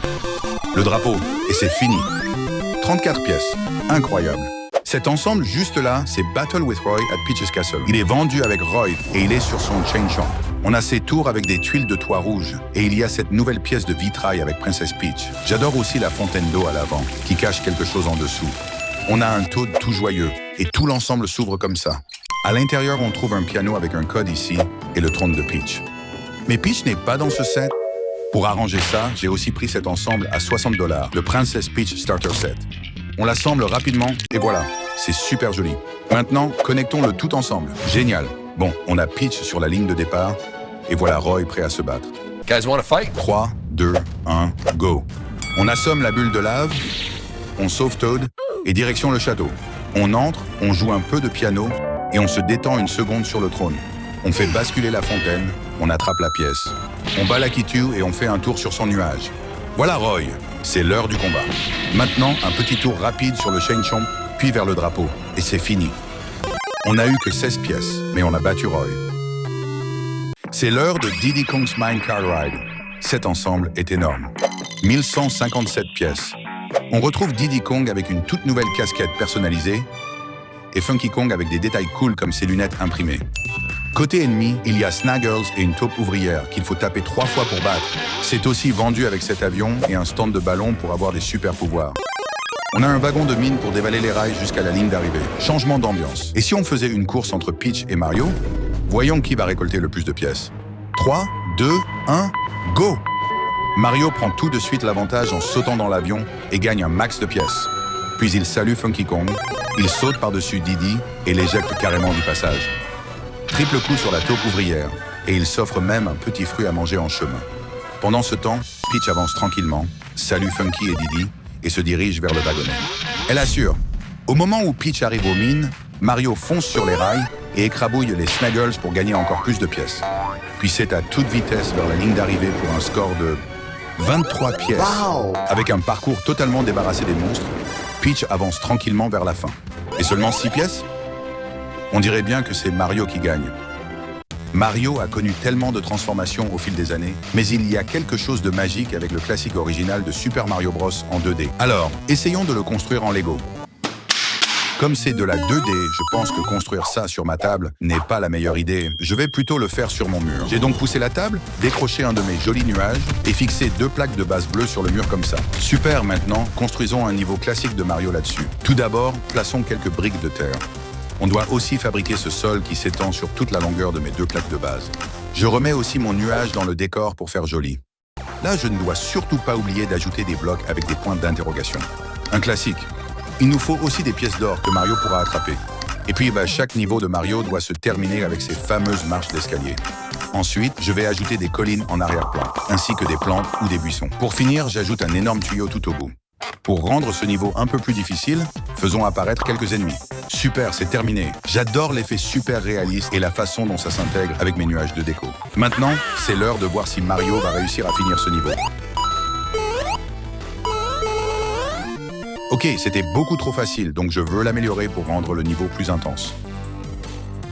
B: Le drapeau, et c'est fini. 34 pièces. Incroyable. Cet ensemble juste là, c'est Battle with Roy at Peach's Castle. Il est vendu avec Roy et il est sur son chain chomp. On a ces tours avec des tuiles de toit rouge et il y a cette nouvelle pièce de vitrail avec Princess Peach. J'adore aussi la fontaine d'eau à l'avant qui cache quelque chose en dessous. On a un Toad tout joyeux et tout l'ensemble s'ouvre comme ça. À l'intérieur, on trouve un piano avec un code ici et le trône de Peach. Mais Peach n'est pas dans ce set. Pour arranger ça, j'ai aussi pris cet ensemble à 60 $, le Princess Peach Starter Set. On l'assemble rapidement et voilà, c'est super joli. Maintenant, connectons le tout ensemble. Génial. Bon, on a Peach sur la ligne de départ et voilà Roy prêt à se battre.
C: Guys wanna fight?
B: 3, 2, 1, go. On assomme la bulle de lave, on sauve Toad et direction le château. On entre, on joue un peu de piano et on se détend une seconde sur le trône. On fait basculer la fontaine, on attrape la pièce. On bat la Kitu et on fait un tour sur son nuage. Voilà Roy, c'est l'heure du combat. Maintenant, un petit tour rapide sur le chain chomp, puis vers le drapeau. Et c'est fini. On n'a eu que 16 pièces, mais on a battu Roy. C'est l'heure de Diddy Kong's Mine Car Ride. Cet ensemble est énorme. 1157 pièces. On retrouve Diddy Kong avec une toute nouvelle casquette personnalisée et Funky Kong avec des détails cool comme ses lunettes imprimées. Côté ennemi, il y a Snaggles et une taupe ouvrière qu'il faut taper 3 fois pour battre. C'est aussi vendu avec cet avion et un stand de ballon pour avoir des super pouvoirs. On a un wagon de mine pour dévaler les rails jusqu'à la ligne d'arrivée. Changement d'ambiance. Et si on faisait une course entre Peach et Mario? Voyons qui va récolter le plus de pièces. 3, 2, 1, go! Mario prend tout de suite l'avantage en sautant dans l'avion et gagne un max de pièces. Puis il salue Funky Kong, il saute par-dessus Didi et l'éjecte carrément du passage. Triple coup sur la taupe ouvrière, et il s'offre même un petit fruit à manger en chemin. Pendant ce temps, Peach avance tranquillement, salue Funky et Didi, et se dirige vers le wagonnet. Elle assure. Au moment où Peach arrive aux mines, Mario fonce sur les rails et écrabouille les Snaggles pour gagner encore plus de pièces. Puis c'est à toute vitesse vers la ligne d'arrivée pour un score de 23 pièces.
D: Wow.
B: Avec un parcours totalement débarrassé des monstres, Peach avance tranquillement vers la fin. Et seulement 6 pièces? On dirait bien que c'est Mario qui gagne. Mario a connu tellement de transformations au fil des années, mais il y a quelque chose de magique avec le classique original de Super Mario Bros en 2D. Alors, essayons de le construire en Lego. Comme c'est de la 2D, je pense que construire ça sur ma table n'est pas la meilleure idée. Je vais plutôt le faire sur mon mur. J'ai donc poussé la table, décroché un de mes jolis nuages et fixé 2 plaques de base bleue sur le mur comme ça. Super, maintenant, construisons un niveau classique de Mario là-dessus. Tout d'abord, plaçons quelques briques de terre. On doit aussi fabriquer ce sol qui s'étend sur toute la longueur de mes 2 plaques de base. Je remets aussi mon nuage dans le décor pour faire joli. Là, je ne dois surtout pas oublier d'ajouter des blocs avec des points d'interrogation. Un classique. Il nous faut aussi des pièces d'or que Mario pourra attraper. Et puis, chaque niveau de Mario doit se terminer avec ces fameuses marches d'escalier. Ensuite, je vais ajouter des collines en arrière-plan, ainsi que des plantes ou des buissons. Pour finir, j'ajoute un énorme tuyau tout au bout. Pour rendre ce niveau un peu plus difficile, faisons apparaître quelques ennemis. Super, c'est terminé. J'adore l'effet super réaliste et la façon dont ça s'intègre avec mes nuages de déco. Maintenant, c'est l'heure de voir si Mario va réussir à finir ce niveau. Ok, c'était beaucoup trop facile, donc je veux l'améliorer pour rendre le niveau plus intense.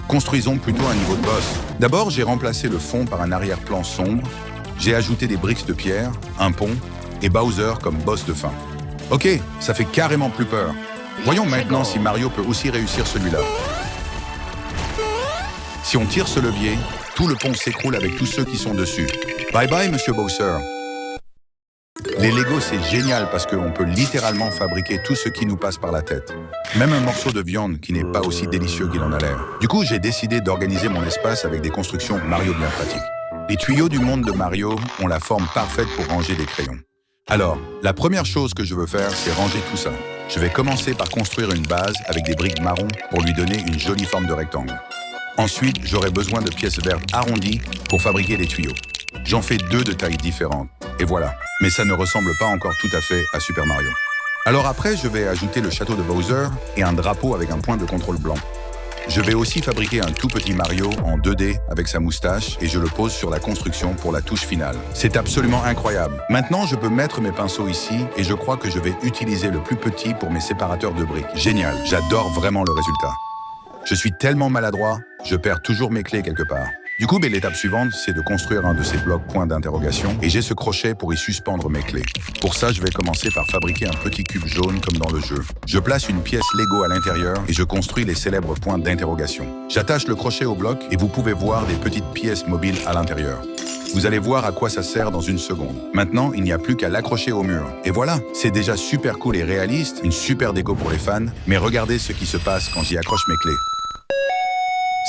B: Construisons plutôt un niveau de boss. D'abord, j'ai remplacé le fond par un arrière-plan sombre. J'ai ajouté des briques de pierre, un pont et Bowser comme boss de fin. Ok, ça fait carrément plus peur. Voyons maintenant si Mario peut aussi réussir celui-là. Si on tire ce levier, tout le pont s'écroule avec tous ceux qui sont dessus. Bye bye, Monsieur Bowser. Les Lego, c'est génial parce qu'on peut littéralement fabriquer tout ce qui nous passe par la tête. Même un morceau de viande qui n'est pas aussi délicieux qu'il en a l'air. Du coup, j'ai décidé d'organiser mon espace avec des constructions Mario bien pratiques. Les tuyaux du monde de Mario ont la forme parfaite pour ranger des crayons. Alors, la première chose que je veux faire, c'est ranger tout ça. Je vais commencer par construire une base avec des briques marron pour lui donner une jolie forme de rectangle. Ensuite, j'aurai besoin de pièces vertes arrondies pour fabriquer les tuyaux. J'en fais 2 de tailles différentes. Et voilà. Mais ça ne ressemble pas encore tout à fait à Super Mario. Alors après, je vais ajouter le château de Bowser et un drapeau avec un point de contrôle blanc. Je vais aussi fabriquer un tout petit Mario en 2D avec sa moustache et je le pose sur la construction pour la touche finale. C'est absolument incroyable. Maintenant, je peux mettre mes pinceaux ici et je crois que je vais utiliser le plus petit pour mes séparateurs de briques. Génial, j'adore vraiment le résultat. Je suis tellement maladroit, je perds toujours mes clés quelque part. Du coup, l'étape suivante, c'est de construire un de ces blocs points d'interrogation et j'ai ce crochet pour y suspendre mes clés. Pour ça, je vais commencer par fabriquer un petit cube jaune comme dans le jeu. Je place une pièce Lego à l'intérieur et je construis les célèbres points d'interrogation. J'attache le crochet au bloc et vous pouvez voir des petites pièces mobiles à l'intérieur. Vous allez voir à quoi ça sert dans une seconde. Maintenant, il n'y a plus qu'à l'accrocher au mur. Et voilà, c'est déjà super cool et réaliste, une super déco pour les fans, mais regardez ce qui se passe quand j'y accroche mes clés.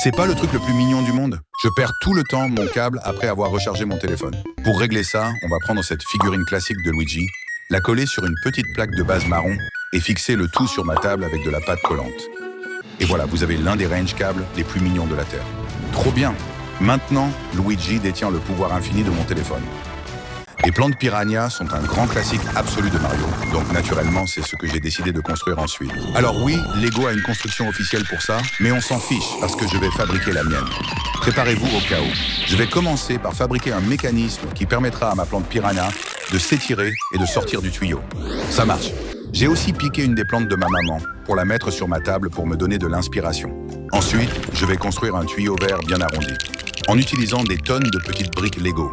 B: C'est pas le truc le plus mignon du monde. Je perds tout le temps mon câble après avoir rechargé mon téléphone. Pour régler ça, on va prendre cette figurine classique de Luigi, la coller sur une petite plaque de base marron et fixer le tout sur ma table avec de la pâte collante. Et voilà, vous avez l'un des range câbles les plus mignons de la Terre. Trop bien! Maintenant, Luigi détient le pouvoir infini de mon téléphone. Les plantes piranha sont un grand classique absolu de Mario, donc naturellement c'est ce que j'ai décidé de construire ensuite. Alors oui, Lego a une construction officielle pour ça, mais on s'en fiche parce que je vais fabriquer la mienne. Préparez-vous au chaos. Je vais commencer par fabriquer un mécanisme qui permettra à ma plante piranha de s'étirer et de sortir du tuyau. Ça marche. J'ai aussi piqué une des plantes de ma maman pour la mettre sur ma table pour me donner de l'inspiration. Ensuite, je vais construire un tuyau vert bien arrondi, en utilisant des tonnes de petites briques Lego.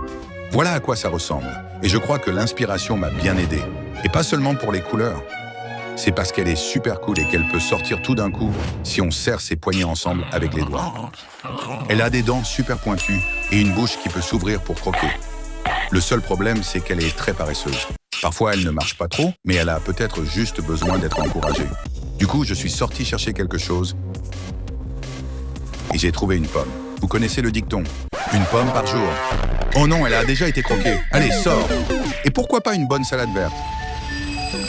B: Voilà à quoi ça ressemble. Et je crois que l'inspiration m'a bien aidé. Et pas seulement pour les couleurs. C'est parce qu'elle est super cool et qu'elle peut sortir tout d'un coup si on serre ses poignets ensemble avec les doigts. Elle a des dents super pointues et une bouche qui peut s'ouvrir pour croquer. Le seul problème, c'est qu'elle est très paresseuse. Parfois, elle ne marche pas trop, mais elle a peut-être juste besoin d'être encouragée. Du coup, je suis sorti chercher quelque chose et j'ai trouvé une pomme. Vous connaissez le dicton, une pomme par jour. Oh non, elle a déjà été croquée. Allez, sors. Et pourquoi pas une bonne salade verte?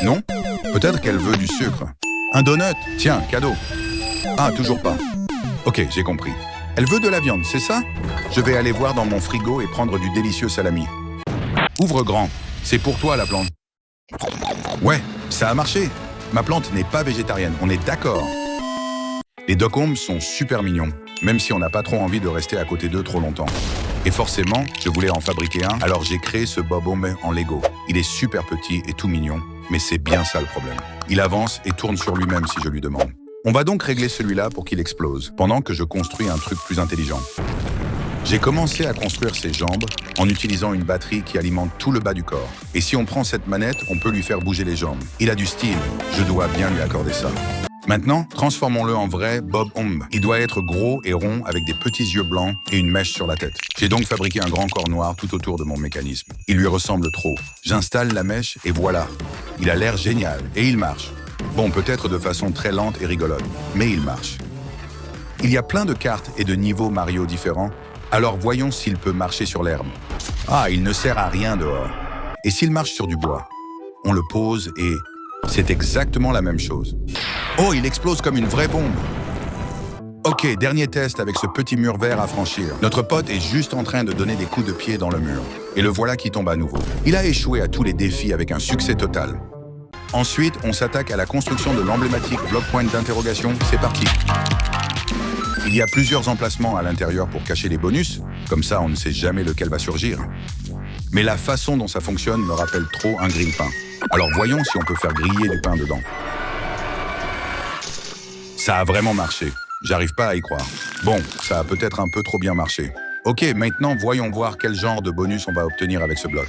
B: Non? Peut-être qu'elle veut du sucre. Un donut? Tiens, cadeau. Ah, toujours pas. Ok, j'ai compris. Elle veut de la viande, c'est ça? Je vais aller voir dans mon frigo et prendre du délicieux salami. Ouvre grand. C'est pour toi, la plante. Ouais, ça a marché. Ma plante n'est pas végétarienne, on est d'accord. Les Docombes sont super mignons, même si on n'a pas trop envie de rester à côté d'eux trop longtemps. Et forcément, je voulais en fabriquer un, alors j'ai créé ce Bob-omb en Lego. Il est super petit et tout mignon, mais c'est bien ça le problème. Il avance et tourne sur lui-même si je lui demande. On va donc régler celui-là pour qu'il explose, pendant que je construis un truc plus intelligent. J'ai commencé à construire ses jambes en utilisant une batterie qui alimente tout le bas du corps. Et si on prend cette manette, on peut lui faire bouger les jambes. Il a du style, je dois bien lui accorder ça. Maintenant, transformons-le en vrai Bob-omb. Il doit être gros et rond avec des petits yeux blancs et une mèche sur la tête. J'ai donc fabriqué un grand corps noir tout autour de mon mécanisme. Il lui ressemble trop. J'installe la mèche et voilà. Il a l'air génial et il marche. Bon, peut-être de façon très lente et rigolote, mais il marche. Il y a plein de cartes et de niveaux Mario différents, alors voyons s'il peut marcher sur l'herbe. Ah, il ne sert à rien dehors. Et s'il marche sur du bois? On le pose et c'est exactement la même chose. Oh, il explose comme une vraie bombe. Ok, dernier test avec ce petit mur vert à franchir. Notre pote est juste en train de donner des coups de pied dans le mur. Et le voilà qui tombe à nouveau. Il a échoué à tous les défis avec un succès total. Ensuite, on s'attaque à la construction de l'emblématique bloc-point d'interrogation. C'est parti. Il y a plusieurs emplacements à l'intérieur pour cacher les bonus. Comme ça, on ne sait jamais lequel va surgir. Mais la façon dont ça fonctionne me rappelle trop un grille-pain. Alors voyons si on peut faire griller du pain dedans. Ça a vraiment marché. J'arrive pas à y croire. Bon, ça a peut-être un peu trop bien marché. Ok, maintenant voyons voir quel genre de bonus on va obtenir avec ce bloc.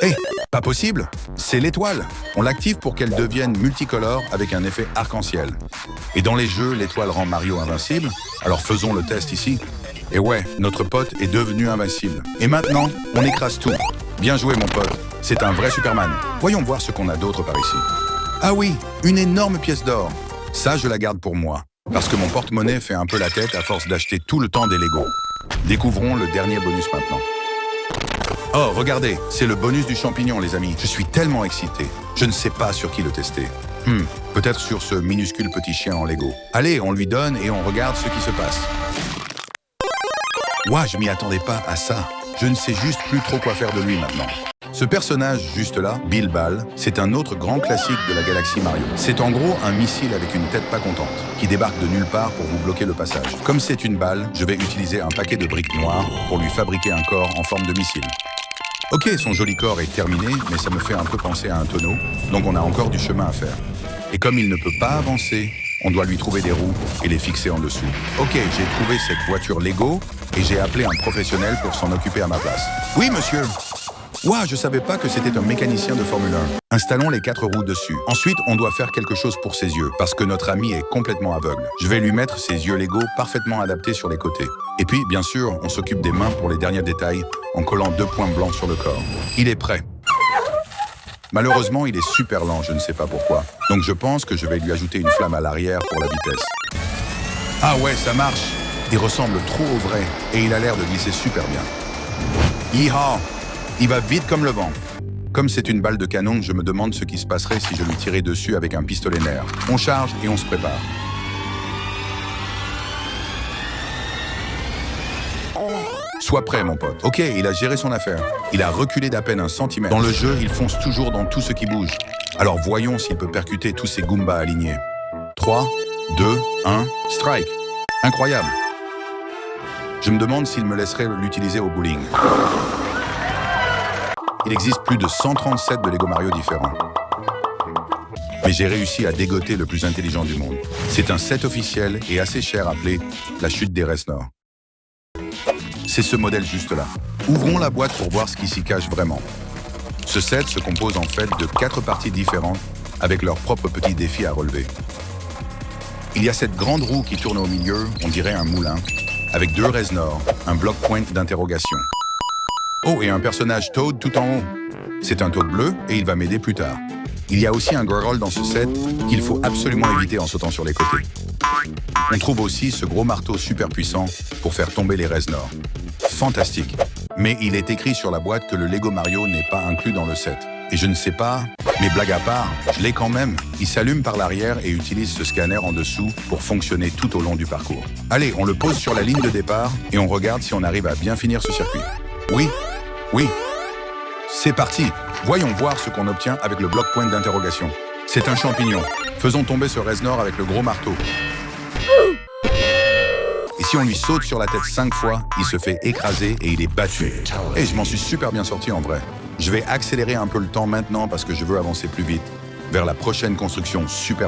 B: Hé, pas possible! C'est l'étoile! On l'active pour qu'elle devienne multicolore avec un effet arc-en-ciel. Et dans les jeux, l'étoile rend Mario invincible, alors faisons le test ici. Et ouais, notre pote est devenu invincible. Et maintenant, on écrase tout. Bien joué mon pote, c'est un vrai Superman. Voyons voir ce qu'on a d'autre par ici. Ah oui, une énorme pièce d'or. Ça, je la garde pour moi, parce que mon porte-monnaie fait un peu la tête à force d'acheter tout le temps des Lego. Découvrons le dernier bonus maintenant. Oh, regardez, c'est le bonus du champignon, les amis. Je suis tellement excité. Je ne sais pas sur qui le tester. Peut-être sur ce minuscule petit chien en Lego. Allez, on lui donne et on regarde ce qui se passe. Ouah, je m'y attendais pas à ça. Je ne sais juste plus trop quoi faire de lui maintenant. Ce personnage juste là, Bill Ball, c'est un autre grand classique de la galaxie Mario. C'est en gros un missile avec une tête pas contente, qui débarque de nulle part pour vous bloquer le passage. Comme c'est une balle, je vais utiliser un paquet de briques noires pour lui fabriquer un corps en forme de missile. Ok, son joli corps est terminé, mais ça me fait un peu penser à un tonneau, donc on a encore du chemin à faire. Et comme il ne peut pas avancer, on doit lui trouver des roues et les fixer en dessous. Ok, j'ai trouvé cette voiture Lego et j'ai appelé un professionnel pour s'en occuper à ma place. Oui, monsieur! Ouah, je savais pas que c'était un mécanicien de Formule 1. Installons les 4 roues dessus. Ensuite, on doit faire quelque chose pour ses yeux, parce que notre ami est complètement aveugle. Je vais lui mettre ses yeux Lego parfaitement adaptés sur les côtés. Et puis, bien sûr, on s'occupe des mains pour les derniers détails, en collant 2 points blancs sur le corps. Il est prêt. Malheureusement, il est super lent, je ne sais pas pourquoi. Donc je pense que je vais lui ajouter une flamme à l'arrière pour la vitesse. Ah ouais, ça marche! Il ressemble trop au vrai, et il a l'air de glisser super bien. Yeehaw! Il va vite comme le vent. Comme c'est une balle de canon, je me demande ce qui se passerait si je lui tirais dessus avec un pistolet nerf. On charge et on se prépare. Sois prêt, mon pote. Ok, il a géré son affaire. Il a reculé d'à peine 1 centimètre. Dans le jeu, il fonce toujours dans tout ce qui bouge. Alors voyons s'il peut percuter tous ces Goombas alignés. 3, 2, 1, strike. Incroyable. Je me demande s'il me laisserait l'utiliser au bowling. Il existe plus de 137 de Lego Mario différents. Mais j'ai réussi à dégoter le plus intelligent du monde. C'est un set officiel et assez cher appelé la chute des Resnor. C'est ce modèle juste là. Ouvrons la boîte pour voir ce qui s'y cache vraiment. Ce set se compose en fait de 4 parties différentes avec leurs propres petits défis à relever. Il y a cette grande roue qui tourne au milieu, on dirait un moulin, avec 2 Reznor, un bloc point d'interrogation. Oh, et un personnage Toad tout en haut. C'est un Toad bleu et il va m'aider plus tard. Il y a aussi un Gurgle dans ce set qu'il faut absolument éviter en sautant sur les côtés. On trouve aussi ce gros marteau super puissant pour faire tomber les Reznor. Fantastique. Mais il est écrit sur la boîte que le Lego Mario n'est pas inclus dans le set. Et je ne sais pas, mais blague à part, je l'ai quand même. Il s'allume par l'arrière et utilise ce scanner en dessous pour fonctionner tout au long du parcours. Allez, on le pose sur la ligne de départ et on regarde si on arrive à bien finir ce circuit. Oui. C'est parti. Voyons voir ce qu'on obtient avec le bloc point d'interrogation. C'est un champignon. Faisons tomber ce Reznor avec le gros marteau. Et si on lui saute sur la tête 5 fois, il se fait écraser et il est battu. Et je m'en suis super bien sorti en vrai. Je vais accélérer un peu le temps maintenant parce que je veux avancer plus vite vers la prochaine construction super magique.